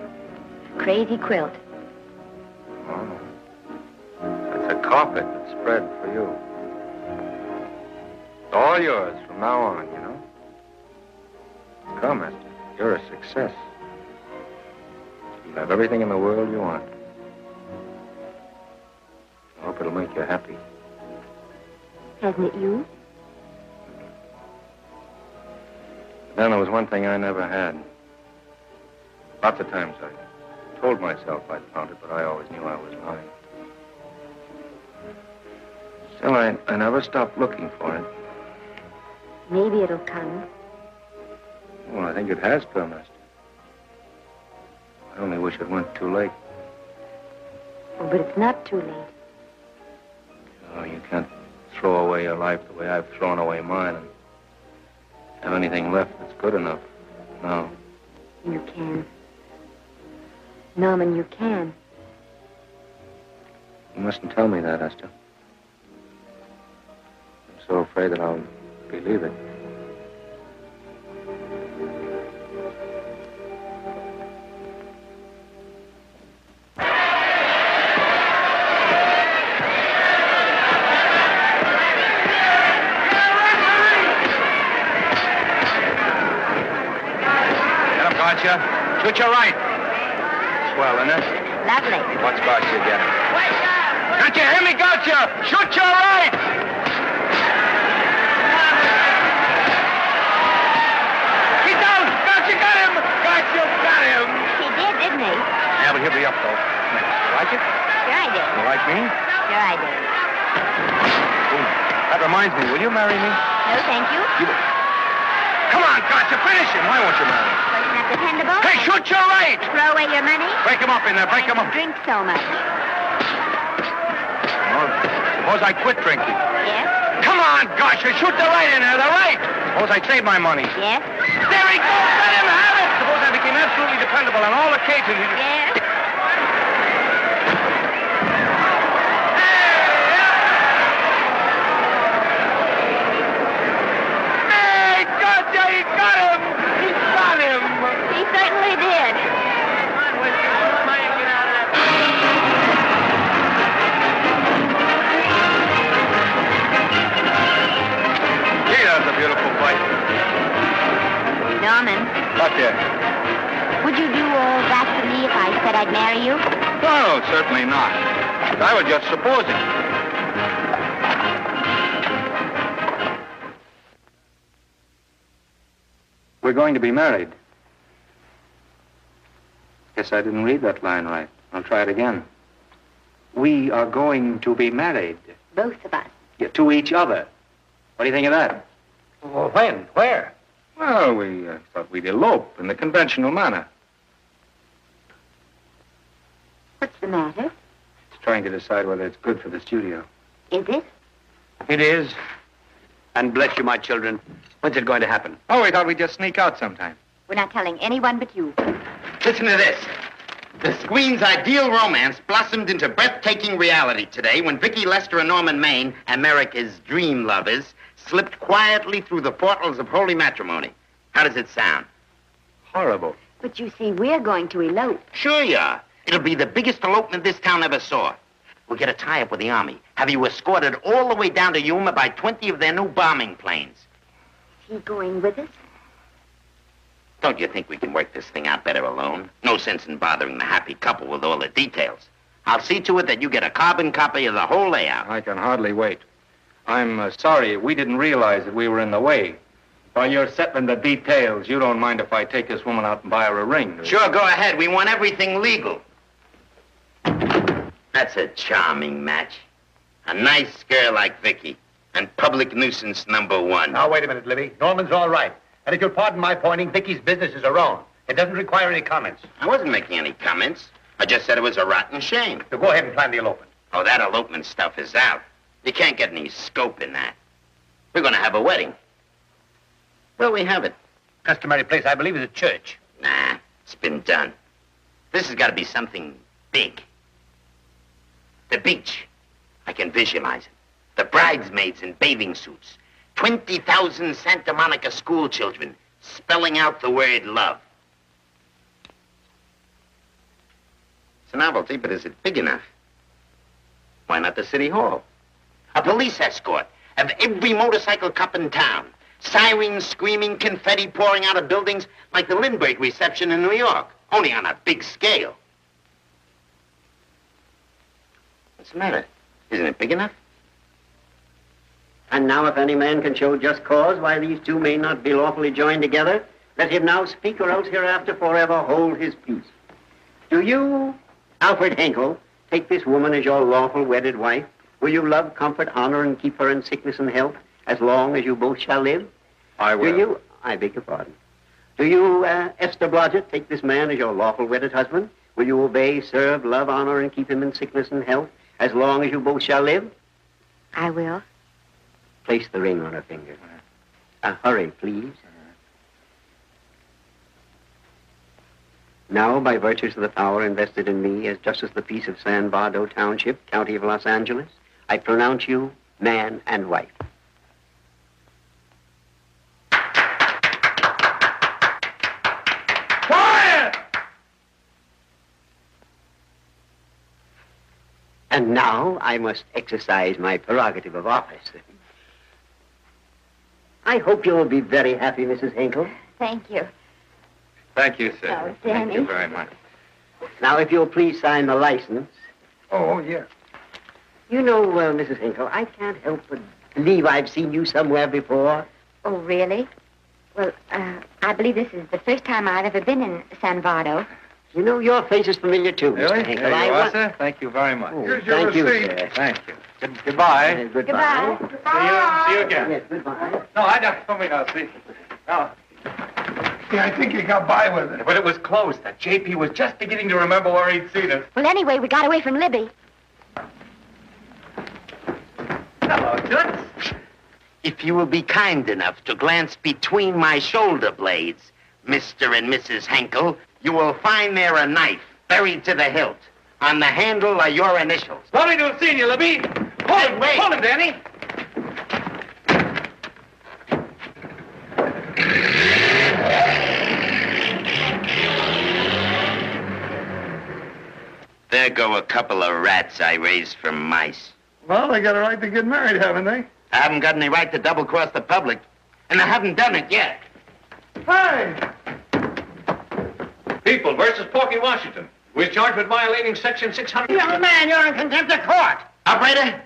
Crazy quilt. Oh. It's a carpet that's spread for you. It's all yours from now on, you know. Come, Esther. You're a success. You'll have everything in the world you want. I hope it'll make you happy. Hasn't it you? Then there was one thing I never had. Lots of times I told myself I'd found it, but I always knew I was lying. Still, I never stopped looking for it. Maybe it'll come. Well, I think it has come, Esther. I only wish it went too late. Oh, but it's not too late. Oh, you can't throw away your life the way I've thrown away mine and have anything left that's good enough. No. You can. Norman, you can. You mustn't tell me that, Esther. I'm so afraid that I'll believe it. Gotcha. Shoot your right. Swell, isn't it? Lovely. What's Gotcha getting? Can't you hear me, Gotcha? Shoot your right. He's down. Gotcha got him. Gotcha got him. He did, didn't he? Yeah, but he'll be up, though. You like it? Sure I did. You like me? Sure I did. Ooh, that reminds me. Will you marry me? No, thank you. Come on, Gotcha. Finish him. Why won't you marry me? Wasn't that dependable? Hey, shoot your right. Throw away your money? Break him up in there. Break him up. Drink so much. Well, suppose I quit drinking. Yes? Come on, Gotcha. Shoot the right in there. The right. Suppose I save my money. Yes? There he goes. Let him have it. Suppose I became absolutely dependable on all occasions. Yes? Hey, Gotcha. He got him. He got him. He certainly did. Gee, that's a beautiful fight. Norman, Gotcha. would you do all that for me if I said I'd marry you? No, certainly not. I was just supposing. We're going to be married. Guess I didn't read that line right. I'll try it again. We are going to be married. Both of us. Yeah, to each other. What do you think of that? Well, when? Where? Well, we thought we'd elope in the conventional manner. What's the matter? It's trying to decide whether it's good for the studio. Is it? It is. And bless you, my children. When's it going to happen? Oh, we thought we'd just sneak out sometime. We're not telling anyone but you. Listen to this. The screen's ideal romance blossomed into breathtaking reality today when Vicki Lester and Norman Maine, America's dream lovers, slipped quietly through the portals of holy matrimony. How does it sound? Horrible. But you see, we're going to elope. Sure you are. It'll be the biggest elopement this town ever saw. We'll get a tie-up with the Army, have you escorted all the way down to Yuma by 20 of their new bombing planes. Is he going with us? Don't you think we can work this thing out better alone? No sense in bothering the happy couple with all the details. I'll see to it that you get a carbon copy of the whole layout. I can hardly wait. I'm sorry we didn't realize that we were in the way. While you're settling the details, you don't mind if I take this woman out and buy her a ring, do you? Sure, go ahead. We want everything legal. That's a charming match. A nice girl like Vicky. And public nuisance #1. Now, wait a minute, Libby. Norman's all right. And if you'll pardon my pointing, Vicky's business is her own. It doesn't require any comments. I wasn't making any comments. I just said it was a rotten shame. So go ahead and plan the elopement. Oh, that elopement stuff is out. You can't get any scope in that. We're going to have a wedding. Where'll we have it? Customary place, I believe, is a church. Nah, it's been done. This has got to be something big. The beach. I can visualize it. The bridesmaids in bathing suits. 20,000 Santa Monica school children spelling out the word love. It's a novelty, but is it big enough? Why not the city hall? A police escort of every motorcycle cop in town. Sirens screaming, confetti pouring out of buildings like the Lindbergh reception in New York, only on a big scale. What's the matter? Isn't it big enough? And now if any man can show just cause why these two may not be lawfully joined together, let him now speak or else hereafter forever hold his peace. Do you, Alfred Henkel, take this woman as your lawful wedded wife? Will you love, comfort, honor, and keep her in sickness and health as long as you both shall live? I will. Do you, I beg your pardon. Do you, Esther Blodgett, take this man as your lawful wedded husband? Will you obey, serve, love, honor, and keep him in sickness and health as long as you both shall live? I will. Place the ring on her finger. Hurry, please. Now, by virtues of the power invested in me as Justice of the Peace of San Bardo Township, County of Los Angeles, I pronounce you man and wife. Quiet! And now I must exercise my prerogative of office. I hope you'll be very happy, Mrs. Hinkle. Thank you. Thank you, sir. Oh, Thank you Danny. very much. Now, if you'll please sign the license. Oh, yeah. You know, Mrs. Hinkle, I can't help but believe I've seen you somewhere before. Oh, really? Well, I believe this is the first time I've ever been in San Bardo. You know, your face is familiar, too, Really? Mr. Hinkle. There you I are, sir. Thank you very much. Oh, Here's your thank you, receipt. sir. Thank you. Goodbye. Goodbye. See you again. Yes, goodbye. No, I don't. Let me now see. No. Yeah, I think you got by with it. But it was close. That JP was just beginning to remember where he'd seen us. Well, anyway, we got away from Libby. Hello, Toots. If you will be kind enough to glance between my shoulder blades, Mr. and Mrs. Henkel, you will find there a knife buried to the hilt. On the handle are your initials. Lovely to have seen you, Libby. Hold him, wait. Hold him, Danny. There go a couple of rats I raised from mice. Well, they got a right to get married, haven't they? I haven't got any right to double-cross the public, and I haven't done it yet. Hey! People versus Porky Washington. We're charged with violating Section 600. Young man, you're in contempt of court. Operator,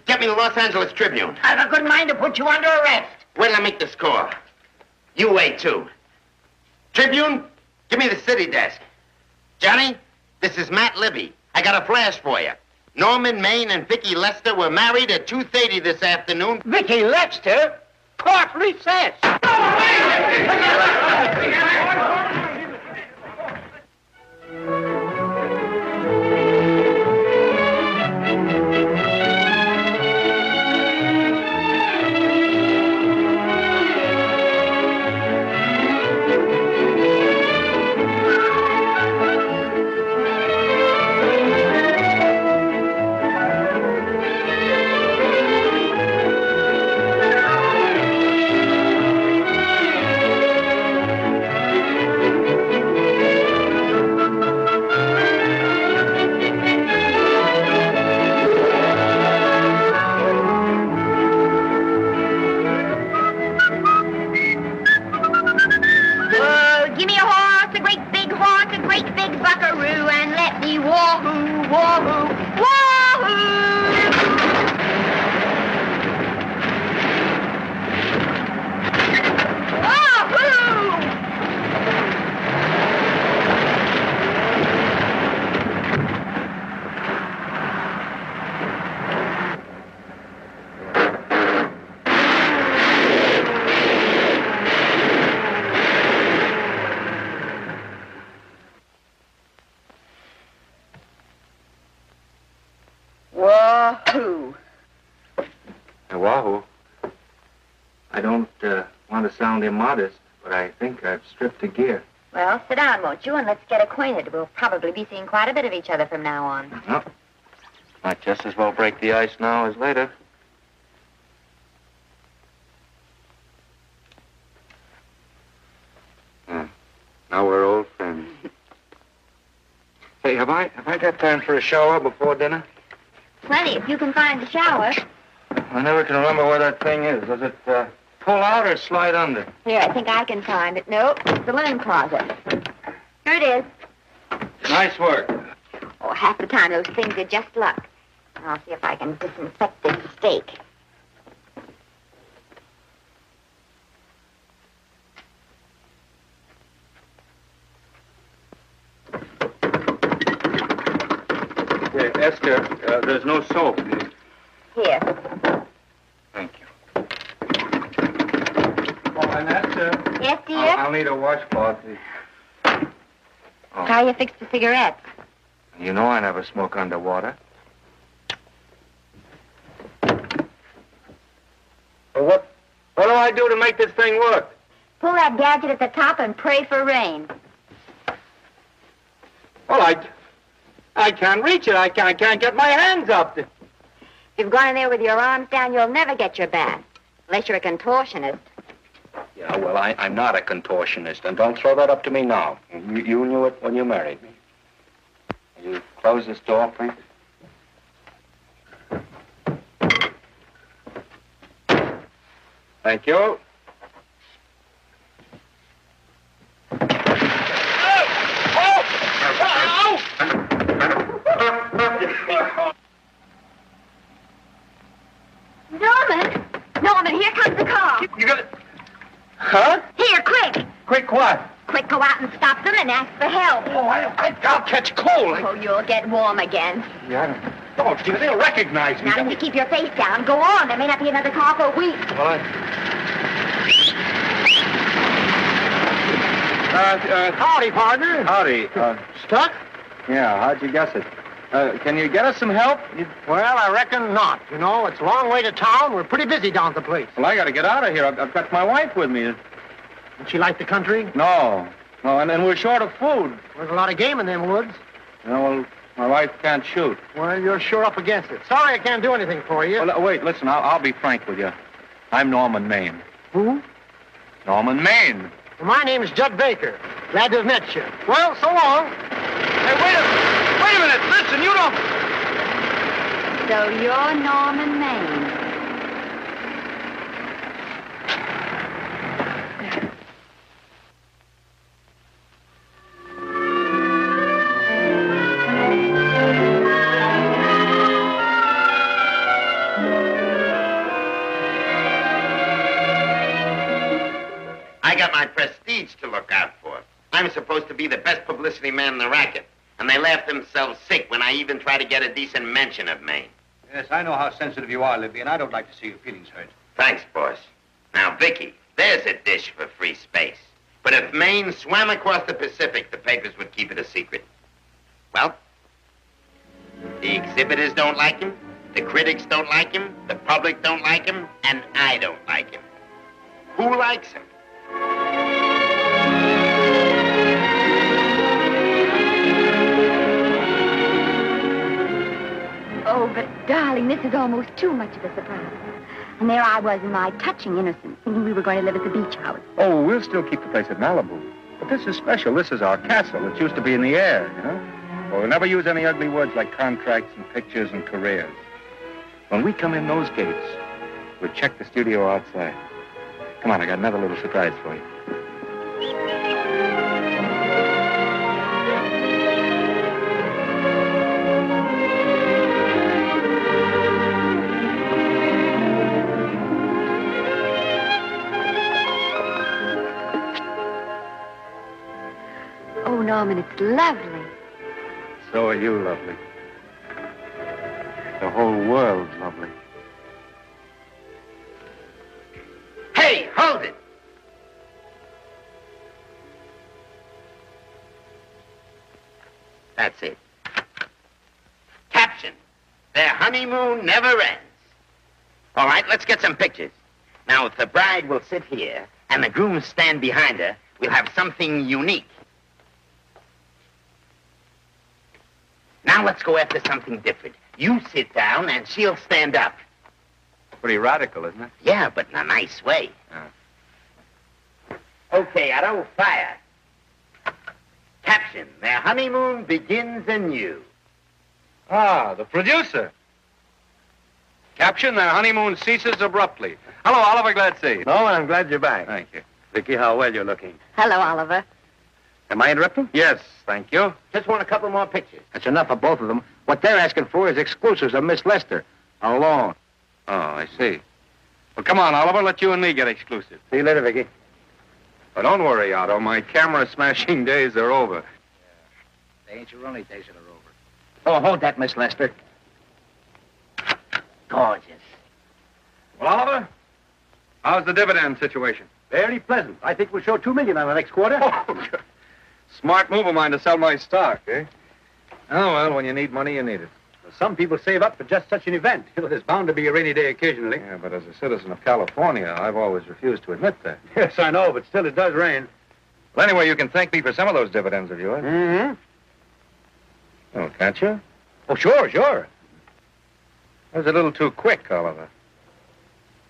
get me the Los Angeles Tribune. I've a good mind to put you under arrest. Wait till I make the score. You wait, too. Tribune, give me the city desk. Johnny, this is Matt Libby. I got a flash for you. Norman Maine and Vicky Lester were married at 2:30 this afternoon. Vicky Lester? Court recess. want to sound immodest, but I think I've stripped a gear. Well, sit down, won't you, and let's get acquainted. We'll probably be seeing quite a bit of each other from now on. Oh, might just as well break the ice now as later. Now we're old friends. Hey, have I got time for a shower before dinner? Plenty, if you can find a shower. I never can remember where that thing is. Does it pull out or slide under? Here, I think I can find it. Nope, it's the linen closet. Here it is. Nice work. Oh, half the time those things are just luck. I'll see if I can disinfect this steak. Hey, Esther, there's no soap. Here. Thank you. Oh, and that's, Yes, dear? I'll need a washcloth. Oh. How you fix the cigarettes? You know I never smoke underwater. Well, what do I do to make this thing work? Pull that gadget at the top and pray for rain. Well, I can't reach it. I can't get my hands up. If you've gone in there with your arms down, you'll never get your bath. Unless you're a contortionist. Yeah, well, I'm not a contortionist, and don't throw that up to me now. You knew it when you married me. Will you close this door, please? Thank you. Norman, here comes the car. You got it. Huh? Here, quick. Quick what? Quick, go out and stop them and ask for help. Oh, I'll catch cold. Oh, you'll get warm again. Yeah, don't, dear. They'll recognize me. Now, if you keep your face down, go on. There may not be another car for a week. Well, Howdy, partner. Howdy. Stuck? Yeah, how'd you guess it? Can you get us some help? Well, I reckon not. You know, it's a long way to town. We're pretty busy down at the place. Well, I got to get out of here. I've got my wife with me. Does she like the country? No, and we're short of food. There's a lot of game in them woods. You know, well, my wife can't shoot. Well, you're sure up against it. Sorry I can't do anything for you. Well, wait, listen, I'll be frank with you. I'm Norman Maine. Who? Norman Maine. Well, my name's Judd Baker. Glad to have met you. Well, so long. Hey, wait a minute. Listen, you don't... So you're Norman Maine. I got my prestige to look out for. I'm supposed to be the best publicity man in the racket. And they laugh themselves sick when I even try to get a decent mention of Maine. Yes, I know how sensitive you are, Libby, and I don't like to see your feelings hurt. Thanks, boss. Now, Vicky, there's a dish for free space. But if Maine swam across the Pacific, the papers would keep it a secret. Well, the exhibitors don't like him, the critics don't like him, the public don't like him, and I don't like him. Who likes him? Oh, but, darling, this is almost too much of a surprise. And there I was in my touching innocence, thinking we were going to live at the beach house. Oh, we'll still keep the place at Malibu. But this is special. This is our castle. It used to be in the air, you know? Well, we'll never use any ugly words like contracts and pictures and careers. When we come in those gates, we'll check the studio outside. Come on, I got another little surprise for you. Oh, Norman, it's lovely. So are you lovely. The whole world's lovely. Hey, hold it! That's it. Caption: their honeymoon never ends. All right, let's get some pictures. Now, if the bride will sit here, and the grooms stand behind her, we'll have something unique. Now let's go after something different. You sit down, and she'll stand up. Pretty radical, isn't it? Yeah, but in a nice way. Okay, Otto, fire. Caption, their honeymoon begins anew. Ah, the producer. Caption, their honeymoon ceases abruptly. Hello, Oliver, glad to see you. No, I'm glad you're back. Thank you. Vicky, how well you're looking. Hello, Oliver. Am I interrupting? Yes, thank you. Just want a couple more pictures. That's enough of both of them. What they're asking for is exclusives of Miss Lester. Alone. Oh, I see. Well, come on, Oliver, let you and me get exclusive. See you later, Vicky. But don't worry, Otto. My camera smashing days are over. They ain't your only days that are over. Oh, hold that, Miss Lester. Gorgeous. Well, Oliver, how's the dividend situation? Very pleasant. I think we'll show $2 million on the next quarter. Oh, smart move of mine to sell my stock, eh? Oh, well, when you need money, you need it. Well, some people save up for just such an event. You know, there's bound to be a rainy day occasionally. Yeah, but as a citizen of California, I've always refused to admit that. Yes, I know, but still it does rain. Well, anyway, you can thank me for some of those dividends of yours. Mm-hmm. Oh, can't you? Oh, sure. That was a little too quick, Oliver.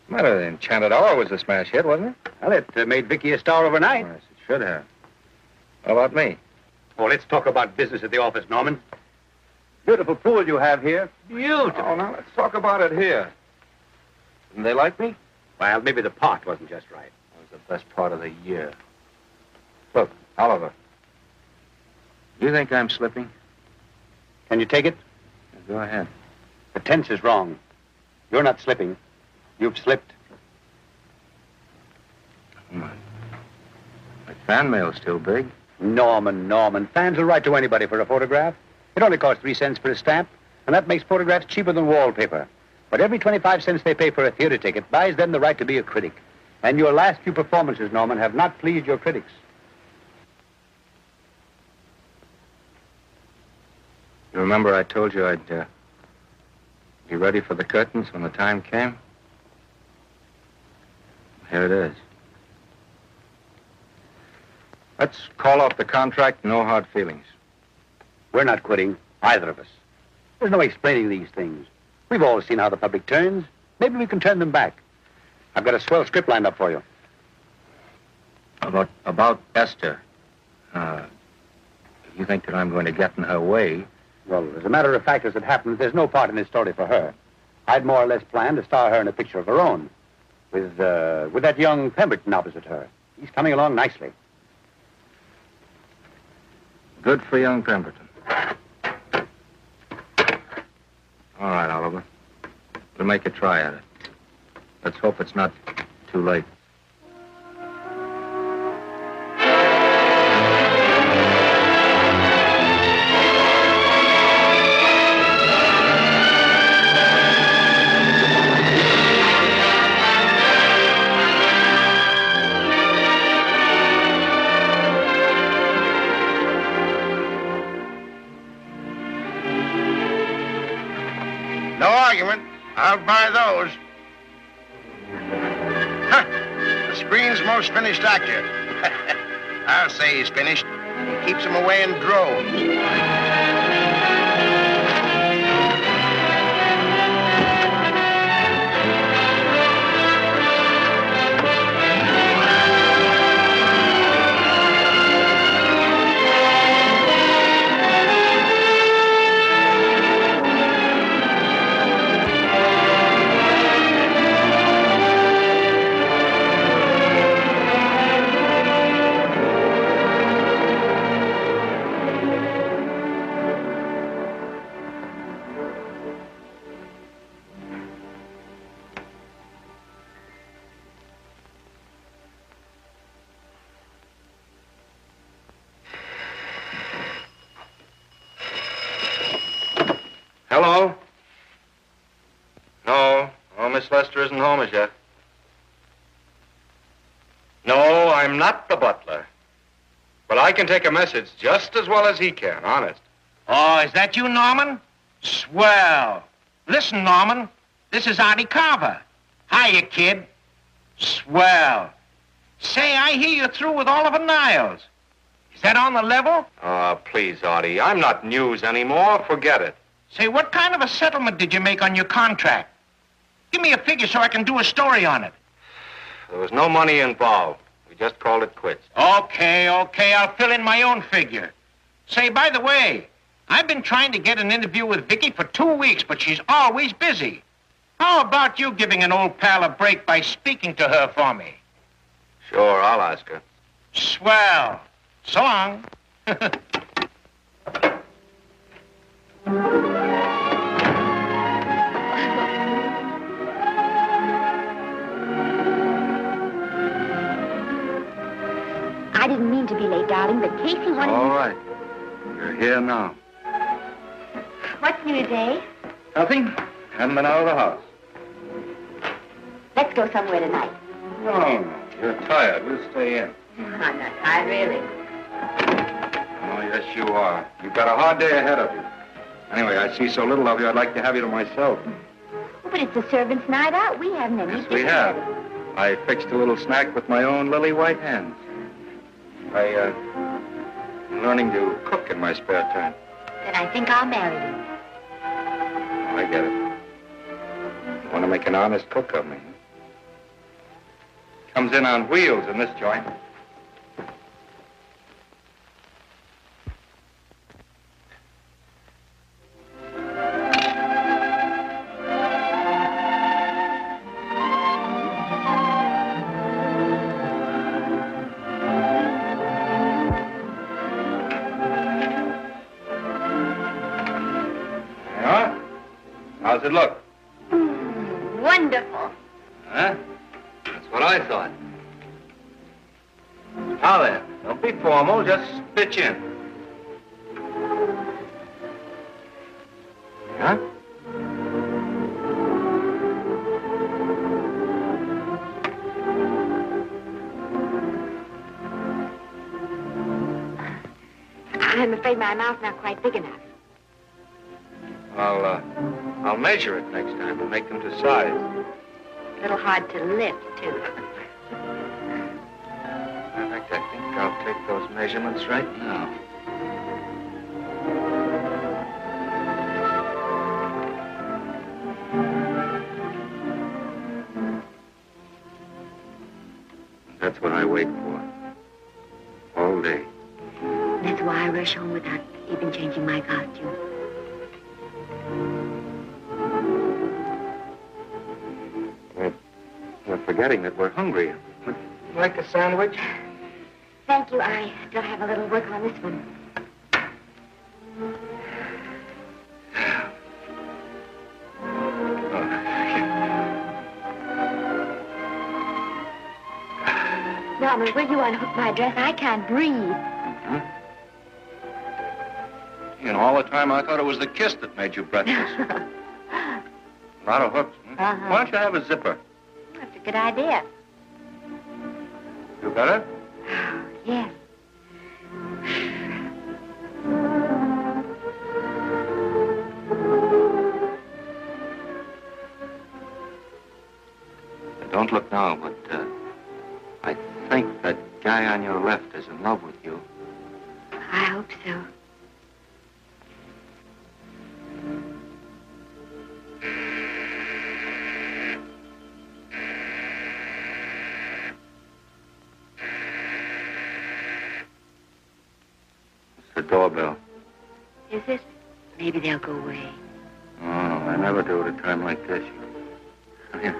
Matter, the Enchanted Hour was a smash hit, wasn't it? Well, it made Vicky a star overnight. Yes, it should have. How about me? Oh, let's talk about business at the office, Norman. Beautiful pool you have here. Beautiful. Oh, now let's talk about it here. Didn't they like me? Well, maybe the part wasn't just right. That was the best part of the year. Look, Oliver, do you think I'm slipping? Can you take it? Go ahead. The tense is wrong. You're not slipping. You've slipped. My fan mail's still big. Norman. Fans will write to anybody for a photograph. It only costs 3 cents for a stamp, and that makes photographs cheaper than wallpaper. But every 25 cents they pay for a theater ticket buys them the right to be a critic. And your last few performances, Norman, have not pleased your critics. You remember I told you I'd be ready for the curtains when the time came? Here it is. Let's call off the contract, no hard feelings. We're not quitting, either of us. There's no explaining these things. We've all seen how the public turns. Maybe we can turn them back. I've got a swell script lined up for you. About Esther. If you think that I'm going to get in her way... Well, as a matter of fact, as it happens, there's no part in this story for her. I'd more or less planned to star her in a picture of her own. With that young Pemberton opposite her. He's coming along nicely. Good for young Pemberton. All right, Oliver. We'll make a try at it. Let's hope it's not too late. No argument. I'll buy those. Huh. The screen's most finished actor. I'll say he's finished. He keeps them away in droves. Hello? No, Miss Lester isn't home as yet. No, I'm not the butler. But I can take a message just as well as he can, honest. Oh, is that you, Norman? Swell. Listen, Norman, this is Artie Carver. Hiya, kid. Swell. Say, I hear you're through with Oliver Niles. Is that on the level? Oh, please, Artie. I'm not news anymore. Forget it. Say, what kind of a settlement did you make on your contract? Give me a figure so I can do a story on it. There was no money involved. We just called it quits. Okay. I'll fill in my own figure. Say, by the way, I've been trying to get an interview with Vicky for 2 weeks, but she's always busy. How about you giving an old pal a break by speaking to her for me? Sure, I'll ask her. Swell. So long. I didn't mean to be late, darling, but Casey wanted... All right. You're here now. What's new today? Nothing. Haven't been out of the house. Let's go somewhere tonight. No. You're tired. We'll stay in. I'm not tired, really. Oh, yes, you are. You've got a hard day ahead of you. Anyway, I see so little of you, I'd like to have you to myself. Oh, but it's the servants' night out. We haven't any. Yes, we have. I fixed a little snack with my own lily white hands. I'm learning to cook in my spare time. Then I think I'll marry you. I get it. You want to make an honest cook of me. Comes in on wheels in this joint. How's it look? Wonderful. Huh? That's what I thought. Now then, don't be formal, just pitch in. Huh? I'm afraid my mouth's not quite big enough. I'll measure it next time and make them to size. A little hard to lift, too. In fact, I think I'll take those measurements right now. That's what I wait for. All day. That's why I rush home without even changing my costume. We're forgetting that we're hungry. Would you like a sandwich? Thank you. I still have a little work on this one. Norman, will you unhook my dress? I can't breathe. Mm-hmm. You know, all the time I thought it was the kiss that made you breathless. A lot of hooks. Why don't you have a zipper? That's a good idea. You better? Yes. Don't look now, but I think that guy on your left is in love with you. I hope so. It's the doorbell. Is it? Maybe they'll go away. Oh, I never do at a time like this. Come here.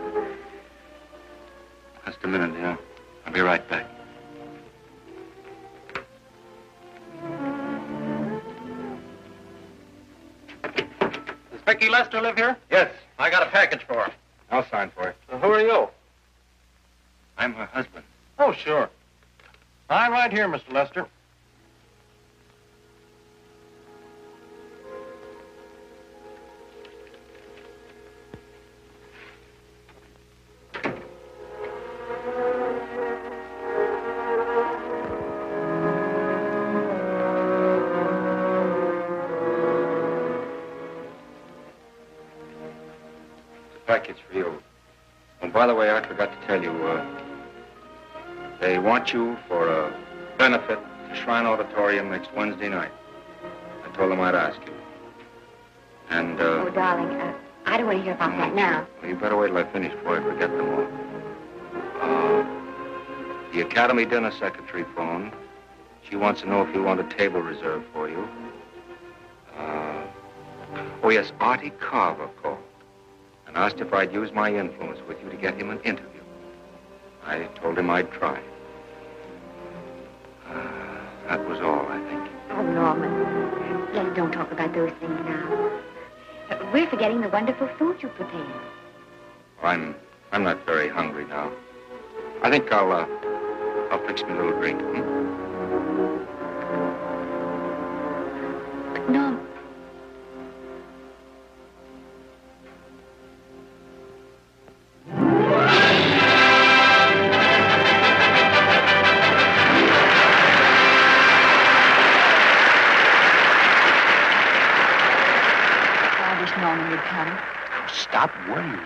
Just a minute, dear. I'll be right back. Does Vicky Lester live here? Yes. I got a package for her. I'll sign for it. Who are you? I'm her husband. Oh, sure. I'm right here, Mr. Lester. Package for you. Oh, by the way, I forgot to tell you, They want you for a benefit at Shrine Auditorium next Wednesday night. I told them I'd ask you. And, Oh, darling, I don't want to hear about that now. well, you better wait till I finish before I forget them all. The Academy dinner secretary phoned. She wants to know if you want a table reserved for you. Oh, yes, Artie Carver called and asked if I'd use my influence with you to get him an interview. I told him I'd try. That was all, I think. Oh, Norman, let's don't talk about those things now. We're forgetting the wonderful food you prepared. I'm not very hungry now. I think I'll fix me a little drink. But, Norm, Norman would come. Stop worrying.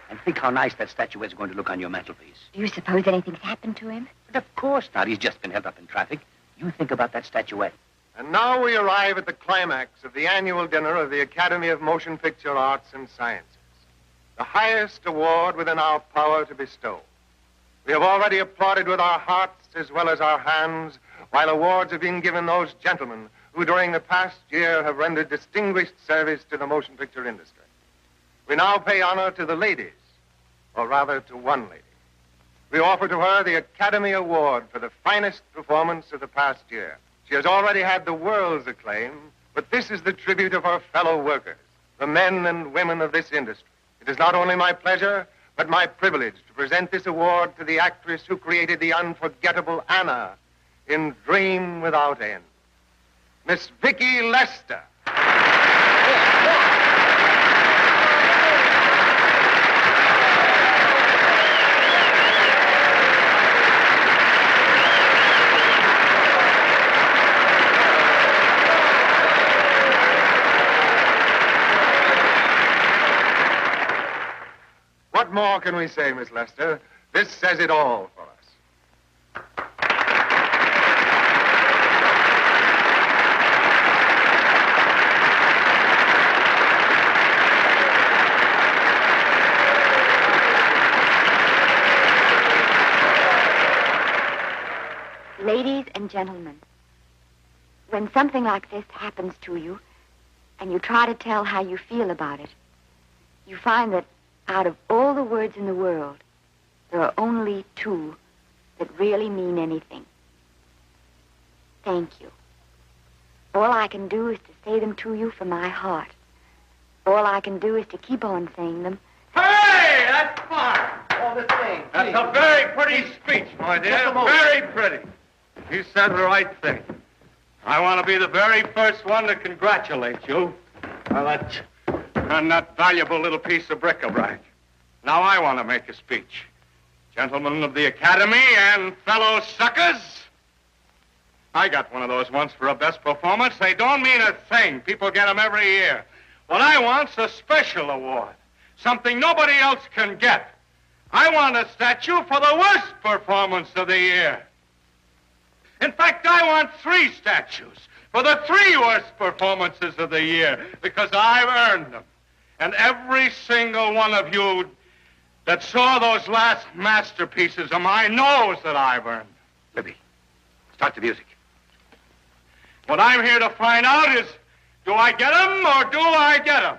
And think how nice that statuette is going to look on your mantelpiece. Do you suppose anything's happened to him? But of course not. He's just been held up in traffic. You think about that statuette. And now we arrive at the climax of the annual dinner of the Academy of Motion Picture Arts and Sciences, the highest award within our power to bestow. We have already applauded with our hearts as well as our hands, while awards are being given those gentlemen who during the past year have rendered distinguished service to the motion picture industry. We now pay honor to the ladies, or rather to one lady. We offer to her the Academy Award for the finest performance of the past year. She has already had the world's acclaim, but this is the tribute of her fellow workers, the men and women of this industry. It is not only my pleasure, but my privilege to present this award to the actress who created the unforgettable Anna in Dream Without End, Miss Vicki Lester. What more can we say, Miss Lester? This says it all for us. Ladies and gentlemen, when something like this happens to you and you try to tell how you feel about it, you find that out of all the words in the world, there are only two that really mean anything. Thank you. All I can do is to say them to you from my heart. All I can do is to keep on saying them. Hey, that's fine. All the same. That's a very pretty speech, my dear. Very pretty. You said the right thing. I want to be the very first one to congratulate you on that valuable little piece of bric-a-brac. Now I want to make a speech. Gentlemen of the Academy and fellow suckers, I got one of those once for a best performance. They don't mean a thing. People get them every year. What I want's a special award, something nobody else can get. I want a statue for the worst performance of the year. In fact, I want 3 statues for the 3 worst performances of the year, because I've earned them. And every single one of you that saw those last masterpieces of mine knows that I've earned them. Libby, start the music. What I'm here to find out is, do I get them or do I get them?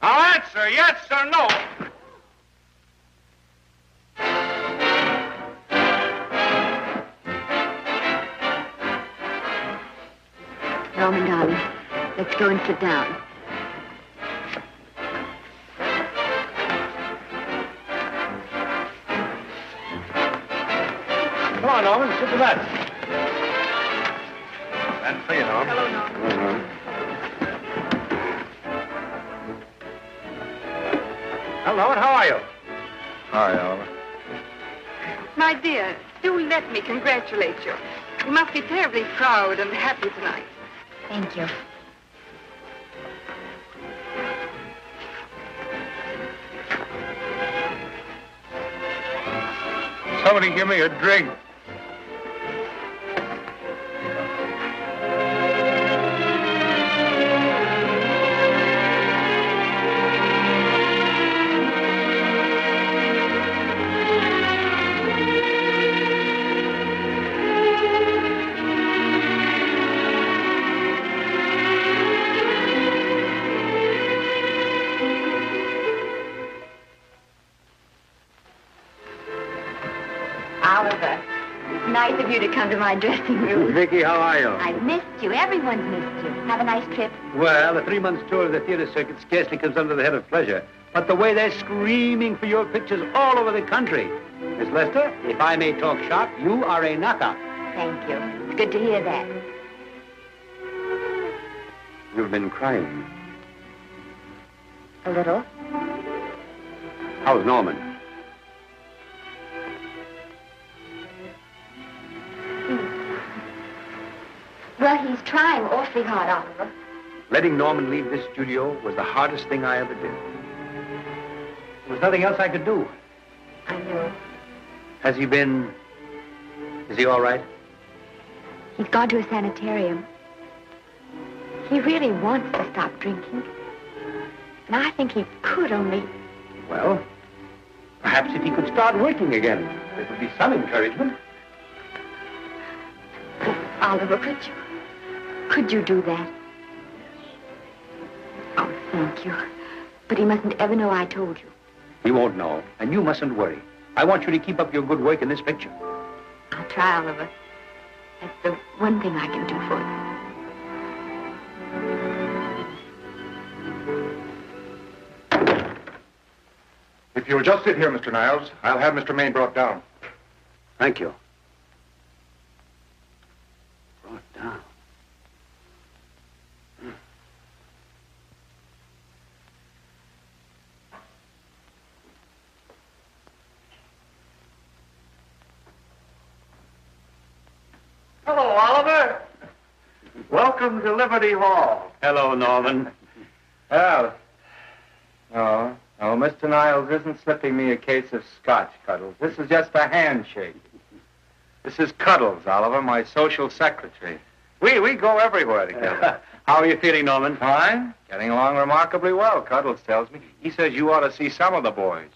I'll answer yes or no. Norman, darling, let's go and sit down. Come on, Norman, sit to that. That's for you, Norm. Hello, Norman. Well, Norman, how are you? Hi, Oliver. My dear, do let me congratulate you. You must be terribly proud and happy tonight. Thank you. Somebody give me a drink. Oliver, it's nice of you to come to my dressing room. Vicky, how are you? I've missed you. Everyone's missed you. Have a nice trip. Well, a 3-month tour of the theater circuit scarcely comes under the head of pleasure. But the way they're screaming for your pictures all over the country. Miss Lester, if I may talk shop, you are a knockout. Thank you. It's good to hear that. You've been crying. A little. How's Norman? Well, he's trying awfully hard, Oliver. Letting Norman leave this studio was the hardest thing I ever did. There was nothing else I could do. I know. Has he been... Is he all right? He's gone to a sanitarium. He really wants to stop drinking. And I think he could only... Well, perhaps if he could start working again, it would be some encouragement. Oliver, could you do that? Oh, thank you. But he mustn't ever know I told you. He won't know, and you mustn't worry. I want you to keep up your good work in this picture. I'll try, Oliver. That's the one thing I can do for you. If you'll just sit here, Mr. Niles, I'll have Mr. Maine brought down. Thank you. Brought down. Hello, Oliver. Welcome to Liberty Hall. Hello, Norman. Well, no, Mr. Niles isn't slipping me a case of scotch, Cuddles. This is just a handshake. This is Cuddles, Oliver, my social secretary. We go everywhere together. How are you feeling, Norman? Fine. Getting along remarkably well, Cuddles tells me. He says you ought to see some of the boys.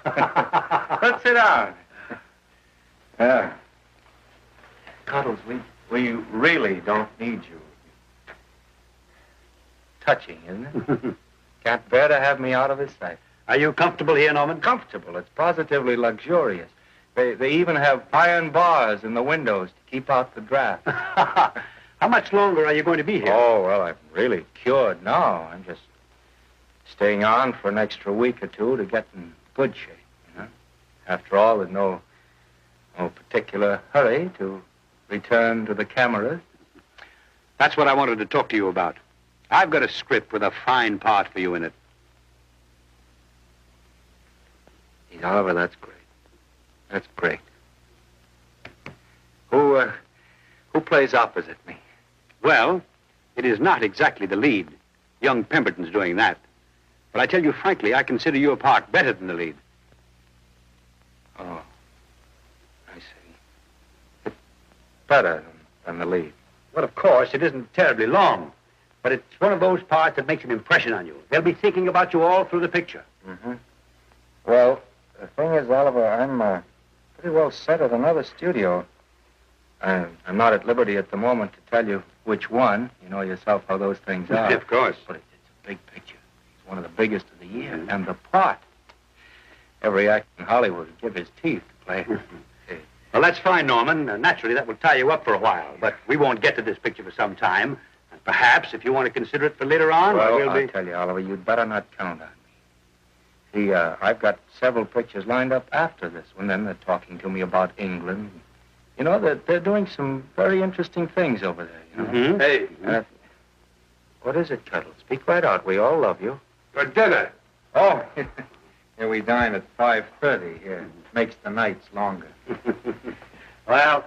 Let's sit down. Yeah. Cuddles, we really don't need you. Touching, isn't it? Can't bear to have me out of his sight. Are you comfortable here, Norman? Comfortable. It's positively luxurious. They even have iron bars in the windows to keep out the draft. How much longer are you going to be here? Oh, well, I'm really cured now. I'm just staying on for an extra week or two to get in good shape, you know. After all, there's no particular hurry to return to the cameras. That's what I wanted to talk to you about. I've got a script with a fine part for you in it. Oliver, that's great. That's great. Who plays opposite me? Well, it is not exactly the lead. Young Pemberton's doing that. But I tell you frankly, I consider your part better than the lead. Oh, I see. It's better than the lead. Well, of course, it isn't terribly long. But it's one of those parts that makes an impression on you. They'll be thinking about you all through the picture. Mm-hmm. Well, the thing is, Oliver, I'm pretty well set at another studio. I'm not at liberty at the moment to tell you which one. You know yourself how those things are. Of course. But it's a big picture. It's one of the biggest of the year. Mm-hmm. And the part. Every actor in Hollywood would give his teeth to play. Well, that's fine, Norman. Naturally, that will tie you up for a while. But we won't get to this picture for some time. And perhaps, if you want to consider it for later on, well, I'll tell you, Oliver, you'd better not count on me. See, I've got several pictures lined up after this one. Then they're talking to me about England. You know, they're doing some very interesting things over there, you know. Mm-hmm. Hey. What is it, Cuddles? Speak right out. We all love you. For dinner. Oh, here we dine at 5:30 here. Makes the nights longer. Well,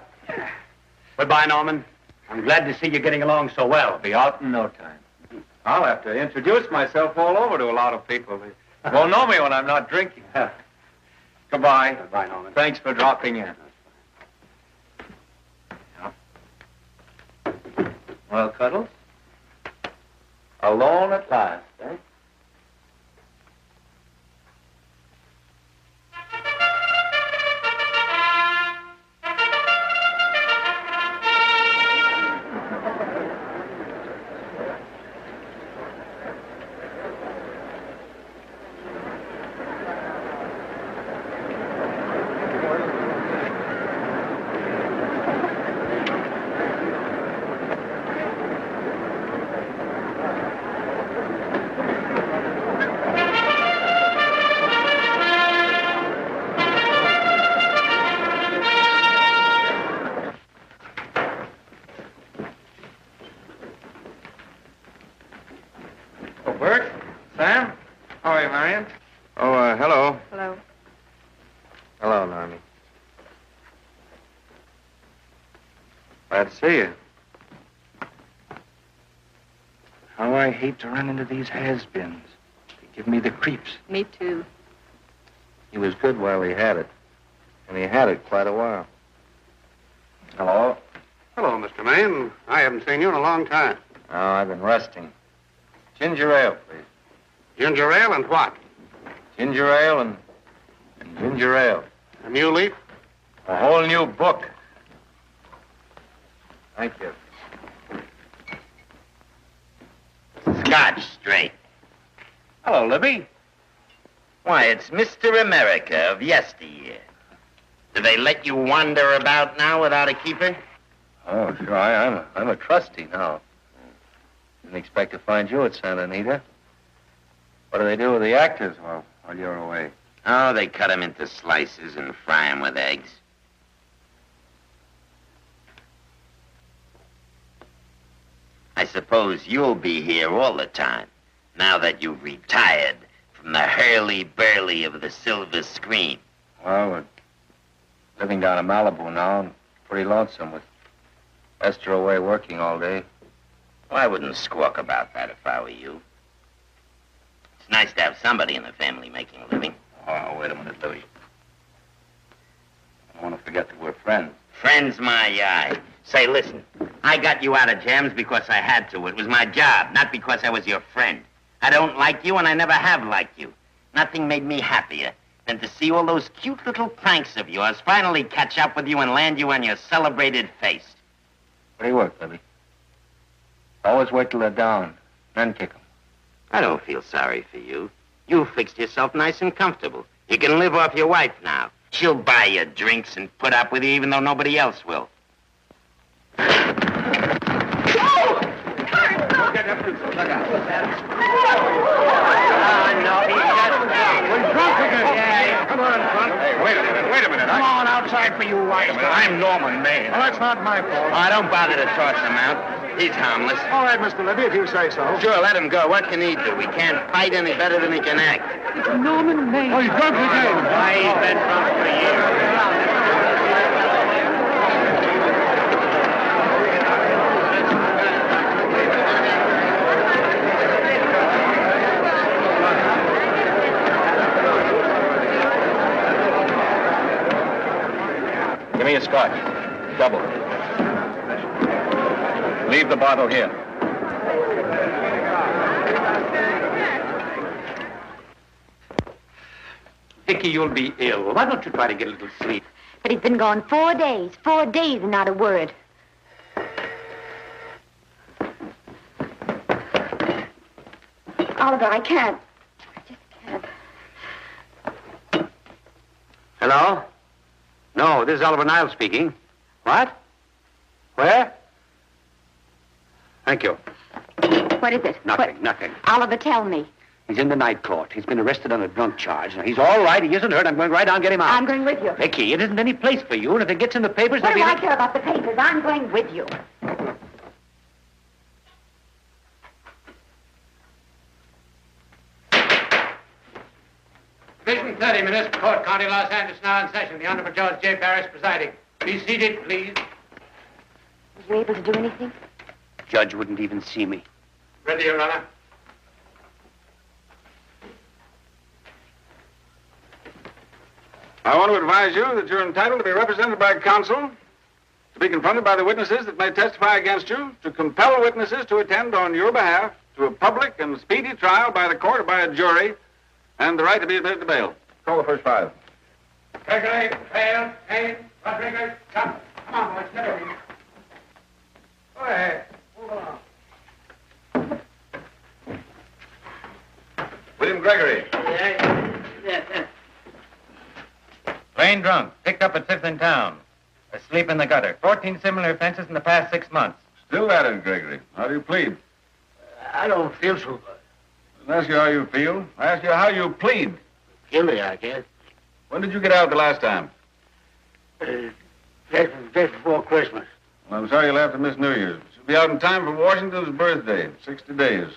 goodbye, Norman. I'm glad to see you getting along so well. Be out in no time. I'll have to introduce myself all over to a lot of people. They won't know me when I'm not drinking. Goodbye. Goodbye, Norman. Thanks for dropping in. Well, Cuddles? Alone at last, eh? Bert? Sam? How are you, Marion? Oh, hello. Hello. Hello, Normie. Glad to see you. How I hate to run into these has-beens. They give me the creeps. Me too. He was good while he had it. And he had it quite a while. Hello? Hello, Mr. Maine. I haven't seen you in a long time. Oh, I've been resting. Ginger ale, please. Ginger ale and what? Ginger ale and ginger ale. A new leaf? A whole new book. Thank you. Scotch straight. Hello, Libby. Why, it's Mr. America of yesteryear. Do they let you wander about now without a keeper? Oh, sure. I'm a trustee now. Didn't expect to find you at Santa Anita. What do they do with the actors while you're away? Oh, they cut them into slices and fry them with eggs. I suppose you'll be here all the time, now that you've retired from the hurly-burly of the silver screen. Well, we're living down in Malibu now, and pretty lonesome with Esther away working all day. Well, I wouldn't squawk about that if I were you. It's nice to have somebody in the family making a living. Oh, wait a minute, Louis. I don't want to forget that we're friends. Friends, my eye. Say, listen, I got you out of jams because I had to. It was my job, not because I was your friend. I don't like you, and I never have liked you. Nothing made me happier than to see all those cute little pranks of yours finally catch up with you and land you on your celebrated face. Where do you work, Libby? Always wait till they're down, then kick 'em. I don't feel sorry for you. You fixed yourself nice and comfortable. You can live off your wife now. She'll buy you drinks and put up with you even though nobody else will. Come on, front. Hey, wait a minute. Come on outside for you, wife. I'm Norman Maine. Well, that's not my fault. Oh, don't bother to toss him out. He's harmless. All right, Mr. Libby, if you say so. Sure, let him go. What can he do? He can't fight any better than he can act. It's Norman Maine. Oh, he's drunk again. Why, he's been drunk for years. Give me a scotch. Double. Leave the bottle here. Vicky, you'll be ill. Why don't you try to get a little sleep? But he's been gone 4 days. 4 days and not a word. Oliver, I can't. I just can't. Hello? No, this is Oliver Niles speaking. What? Where? Thank you. What is it? Nothing. Oliver, tell me. He's in the night court. He's been arrested on a drunk charge. Now, he's all right. He isn't hurt. I'm going right down and get him out. I'm going with you. Vicky, it isn't any place for you, and if it gets in the papers, What there'll do be... I care about the papers? I'm going with you. Division 30, Municipal Court, County Los Angeles, now in session. The Honorable Judge J. Parrish presiding. Be seated, please. Was you able to do anything? Judge wouldn't even see me. Ready, Your Honor. I want to advise you that you're entitled to be represented by counsel, to be confronted by the witnesses that may testify against you, to compel witnesses to attend on your behalf to a public and speedy trial by the court or by a jury, and the right to be admitted to bail. Call the first five. Gregory, Hale, Haynes, Rodriguez, come. Come on, boys, get over here. Go ahead. Move along. William Gregory. Yes. Plain drunk, picked up at 5th in town. Asleep in the gutter. 14 similar offenses in the past 6 months. Still at it, Gregory. How do you plead? I don't feel so good. I didn't ask you how you feel. I asked you how you plead. Guilty, I guess. When did you get out the last time? Just before Christmas. Well, I'm sorry you'll have to miss New Year's. You'll be out in time for Washington's birthday, 60 days.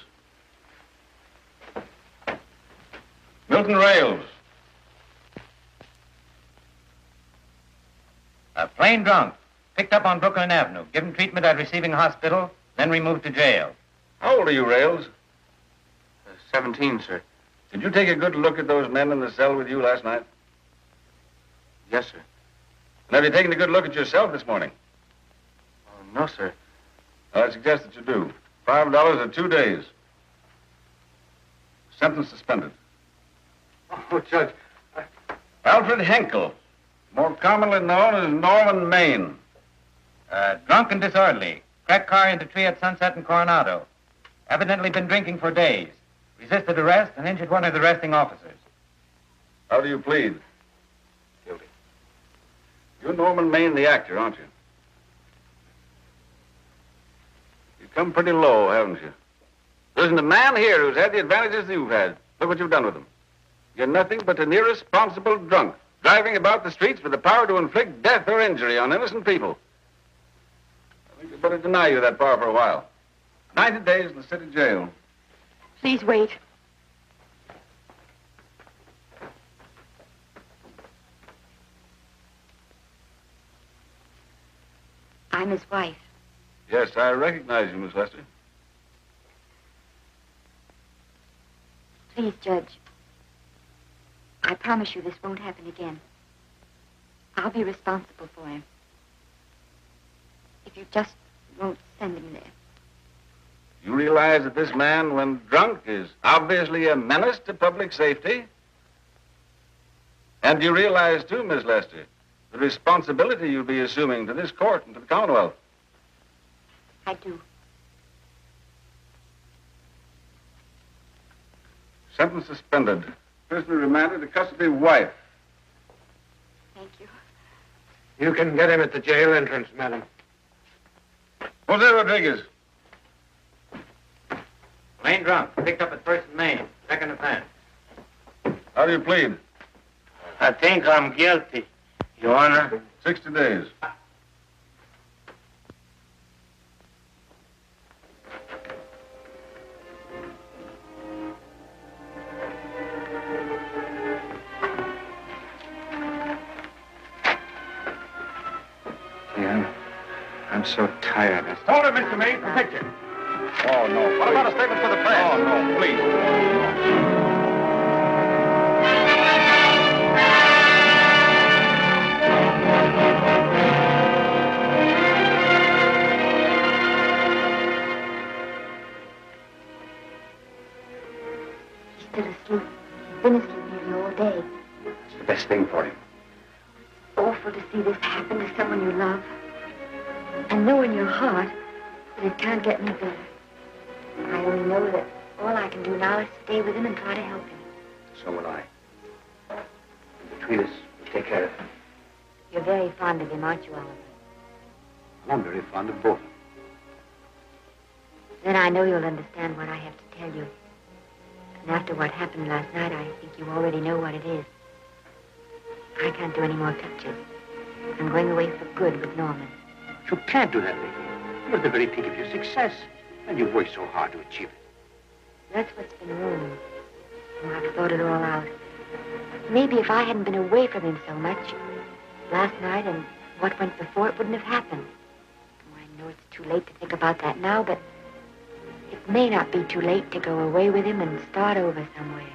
Milton Rails. Plain drunk, picked up on Brooklyn Avenue, given treatment at receiving hospital, then removed to jail. How old are you, Rails? 17, sir. Did you take a good look at those men in the cell with you last night? Yes, sir. And have you taken a good look at yourself this morning? No, sir. I suggest that you do. $5 or 2 days. Sentence suspended. Oh, Judge. Alfred Henkel, more commonly known as Norman Maine. Drunk and disorderly. Cracked car into tree at Sunset and Coronado. Evidently been drinking for days. Resisted arrest and injured one of the arresting officers. How do you plead? Guilty. You're Norman Maine, the actor, aren't you? You've come pretty low, haven't you? There isn't a man here who's had the advantages you've had. Look what you've done with them. You're nothing but an irresponsible drunk, driving about the streets with the power to inflict death or injury on innocent people. I think I'd better deny you that power for a while. 90 days in the city jail. Please wait. I'm his wife. Yes, I recognize you, Miss Lester. Please, Judge. I promise you this won't happen again. I'll be responsible for him. If you just won't send him there. You realize that this man, when drunk, is obviously a menace to public safety? And you realize, too, Miss Lester, the responsibility you'll be assuming to this court and to the Commonwealth? I do. Sentence suspended. Prisoner remanded to custody wife. Thank you. You can get him at the jail entrance, madam. Jose Rodriguez. Plain drunk, picked up at 1st and Main. Second offense. How do you plead? I think I'm guilty, Your Honor. 60 days. I'm so tired. Hold it, Mr. Maine, for picture. Oh, no. What about a statement for the press? Oh, no, please. He's still asleep. He's been asleep nearly all day. It's the best thing for him. Awful to see this happen to someone you love. And know in your heart that it can't get any better. I only know that all I can do now is stay with him and try to help him. So will I. And between us, we'll take care of him. You're very fond of him, aren't you, Oliver? I'm very fond of both of them. Then I know you'll understand what I have to tell you. And after what happened last night, I think you already know what it is. I can't do any more pictures. I'm going away for good with Norman. You can't do that, Vicky. You're at the very peak of your success. And you've worked so hard to achieve it. That's what's been wrong. Oh, I've thought it all out. Maybe if I hadn't been away from him so much, last night and what went before, it wouldn't have happened. Oh, I know it's too late to think about that now, but it may not be too late to go away with him and start over somewhere.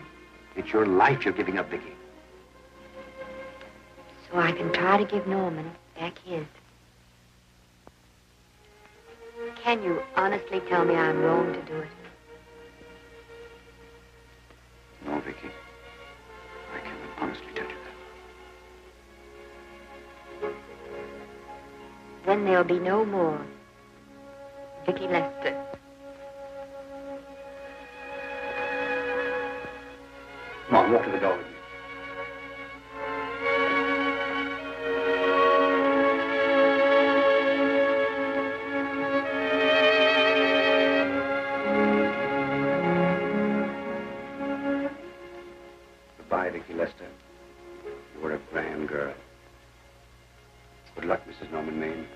It's your life you're giving up, Vicky. so I can try to give Norman back his. Can you honestly tell me I'm wrong to do it? No, Vicky. I can honestly tell you that. Then there'll be no more Vicky Lester. Come on, walk to the door with me. Goodbye, Vicky Lester. You were a grand girl. Good luck, Mrs. Norman Maine.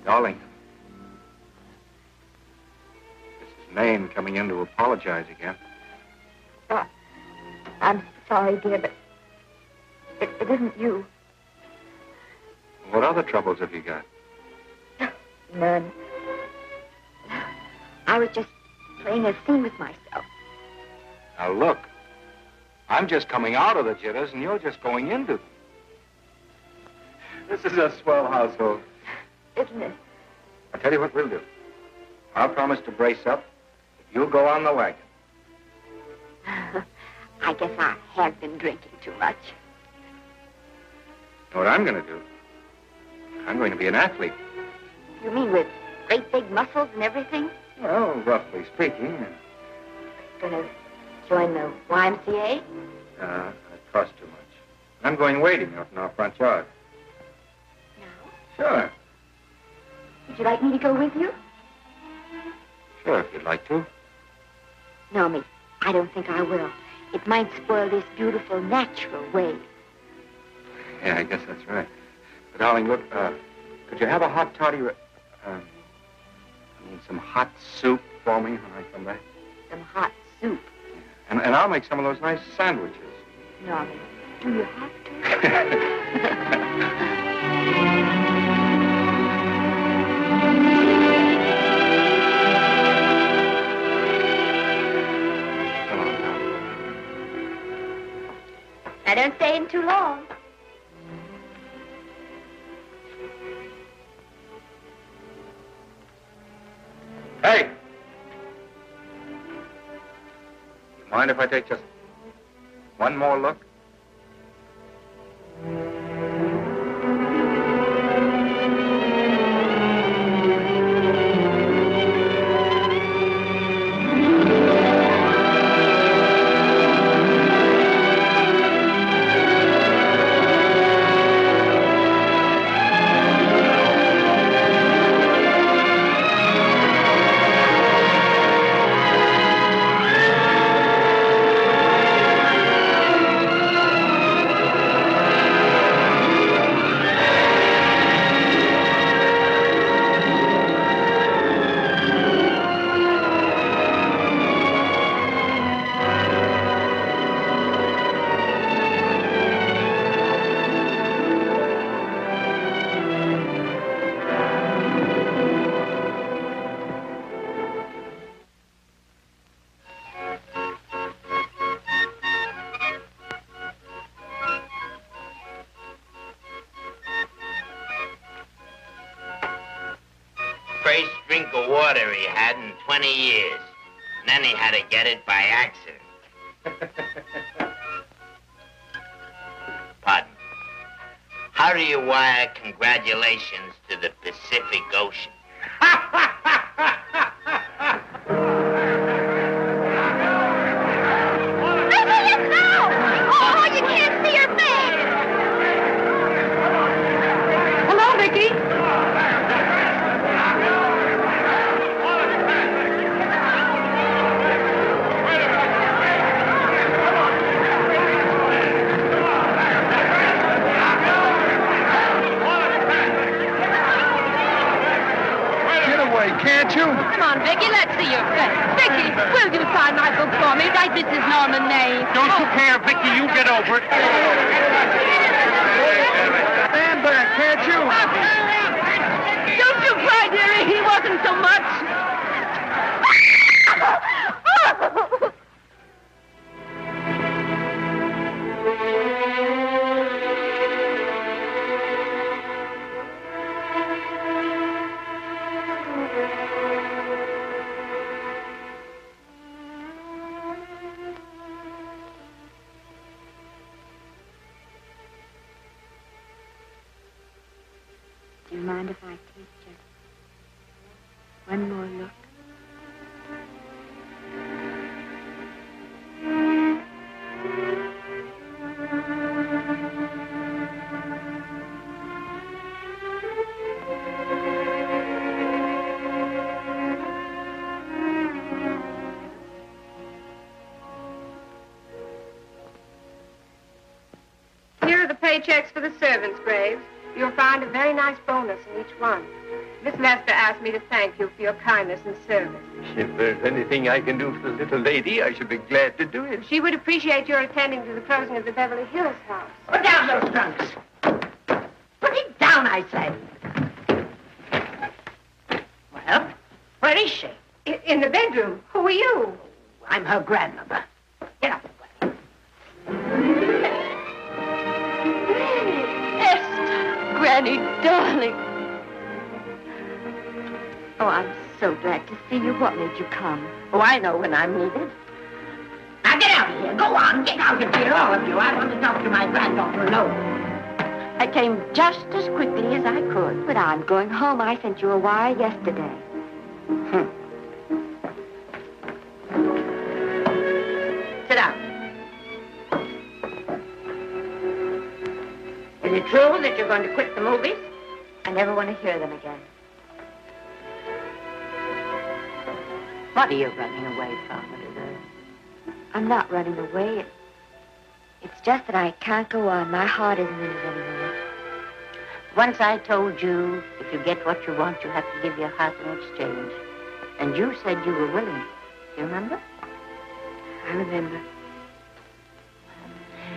Darling, this is Maine coming in to apologize again. I'm sorry, dear, but it isn't you. What other troubles have you got? None. I was just playing a scene with myself. Now look, I'm just coming out of the jitters and you're just going into them. This is a swell household. Isn't it? I'll tell you what we'll do. I'll promise to brace up if you'll go on the wagon. I guess I have been drinking too much. You know what I'm going to do? I'm going to be an athlete. You mean with great big muscles and everything? Well, roughly speaking. Gonna join the YMCA? It costs too much. I'm going wading out in our front yard. No? Sure. Would you like me to go with you? Sure, if you'd like to. No, Miss, I don't think I will. It might spoil this beautiful, natural wave. Yeah, I guess that's right. But, darling, look, could you have a hot toddy, some hot soup for me when I come back? Some hot soup? And I'll make some of those nice sandwiches. No, Miss, do you have to? I don't stay in too long. Hey! You mind if I take just one more look? first drink of water he had in 20 years. And then he had to get it by accident. Pardon. How do you wire congratulations to the Pacific Ocean? Oh, you can't see her face! Hello, Vicky. Can't you? Come on, Vicky, let's see your face. Vicky, will you sign my book for me? Write Mrs. Norman May. Don't you care, Vicky? You get over it. Stand back, can't you? Don't you cry, dearie. He wasn't so much. Do you mind if I take just one more look? Here are the paychecks for the servants, Graves. You'll find a very nice bonus in each one. Miss Lester asked me to thank you for your kindness and service. If there's anything I can do for the little lady, I should be glad to do it. She would appreciate your attending to the closing of the Beverly Hills house. Put down those trunks. Put it down, I say. Well, where is she? In the bedroom. Who are you? I'm her grandmother. Get up. Granny, darling. Oh, I'm so glad to see you. What made you come? Oh, I know when I'm needed. Now get out of here. Go on. Get out of here, all of you. I want to talk to my granddaughter alone. I came just as quickly as I could. But I'm going home. I sent you a wire yesterday. Sit down. Is it true that you're going to quit the movies? I never want to hear them again. What are you running away from, little girl? I'm not running away. It's just that I can't go on. My heart isn't in it anymore. Once I told you, if you get what you want, you have to give your heart in exchange. And you said you were willing. Do you remember? I remember.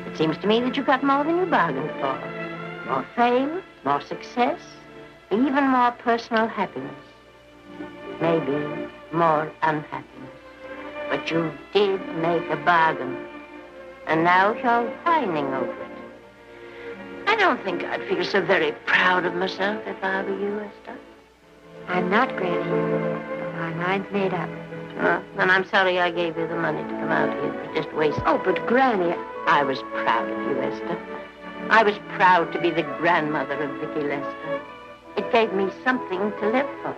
It seems to me that you got more than you bargained for. More fame, more success, even more personal happiness. Maybe more unhappiness. But you did make a bargain. And now you're whining over it. I don't think I'd feel so very proud of myself if I were you, Esther. I'm not, Granny. My mind's made up. Well, then I'm sorry I gave you the money to come out here. You just wasted. Oh, but Granny... I was proud of you, Esther. I was proud to be the grandmother of Vicky Lester. It gave me something to live for.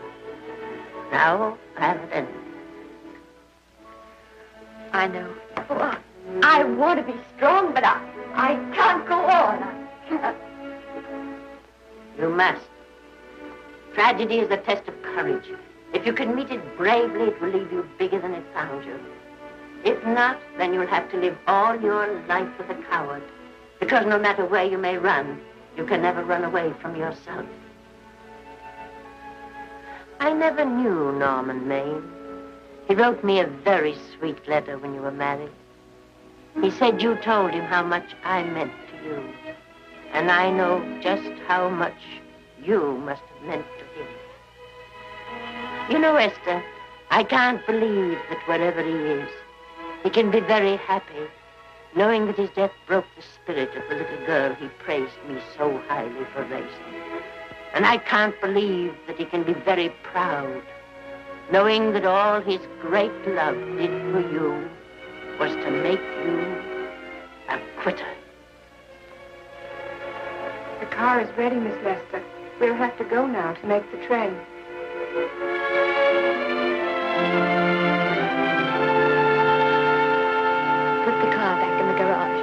Now I have it ended. I know. Oh, I want to be strong, but I can't go on. You must. Tragedy is a test of courage. If you can meet it bravely, it will leave you bigger than it found you. If not, then you'll have to live all your life with a coward. Because no matter where you may run, you can never run away from yourself. I never knew Norman Maine. He wrote me a very sweet letter when you were married. He said you told him how much I meant to you. And I know just how much you must have meant to him. You know, Esther, I can't believe that wherever he is, he can be very happy, knowing that his death broke the spirit of the little girl he praised me so highly for raising. And I can't believe that he can be very proud, knowing that all his great love did for you was to make you a quitter. The car is ready, Miss Lester. We'll have to go now to make the train. Put the car back in the garage.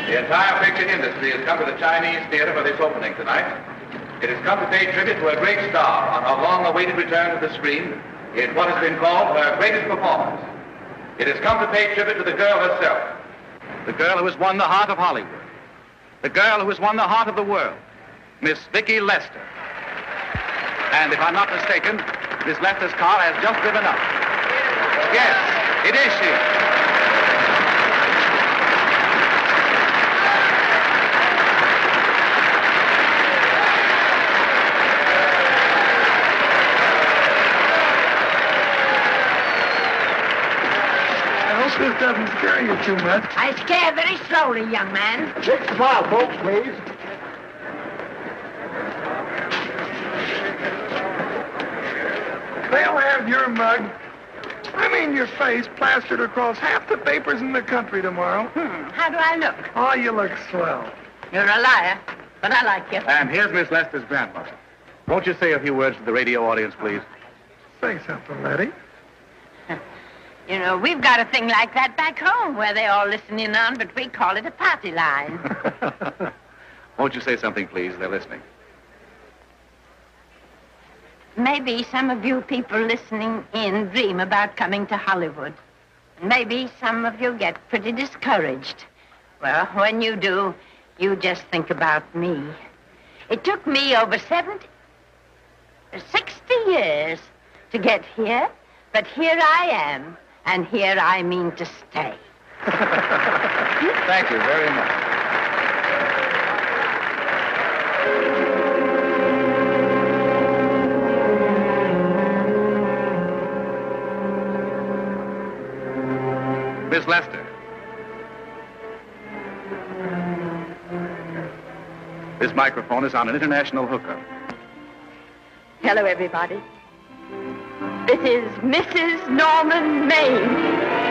The entire picture industry has come to the Chinese theater for this opening tonight. It has come to pay tribute to a great star on her long-awaited return to the screen in what has been called her greatest performance. It has come to pay tribute to the girl herself. The girl who has won the heart of Hollywood. The girl who has won the heart of the world. Miss Vicki Lester. And if I'm not mistaken, Miss Lester's car has just driven up. Yes, it is she. This doesn't scare you too much. I scare very slowly, young man. Next file, folks, please. They'll have your mug, your face, plastered across half the papers in the country tomorrow. How do I look? Oh, you look swell. You're a liar, but I like you. And here's Miss Lester's grandmother. Won't you say a few words to the radio audience, please? Say something, Letty. You know, we've got a thing like that back home where they all listen in on, but we call it a party line. Won't you say something, please? They're listening. Maybe some of you people listening in dream about coming to Hollywood. Maybe some of you get pretty discouraged. Well, when you do, you just think about me. It took me over 60 years to get here, but here I am, and here I mean to stay. Thank you very much. Miss Lester. This microphone is on an international hookup. Hello, everybody. This is Mrs. Norman Maine.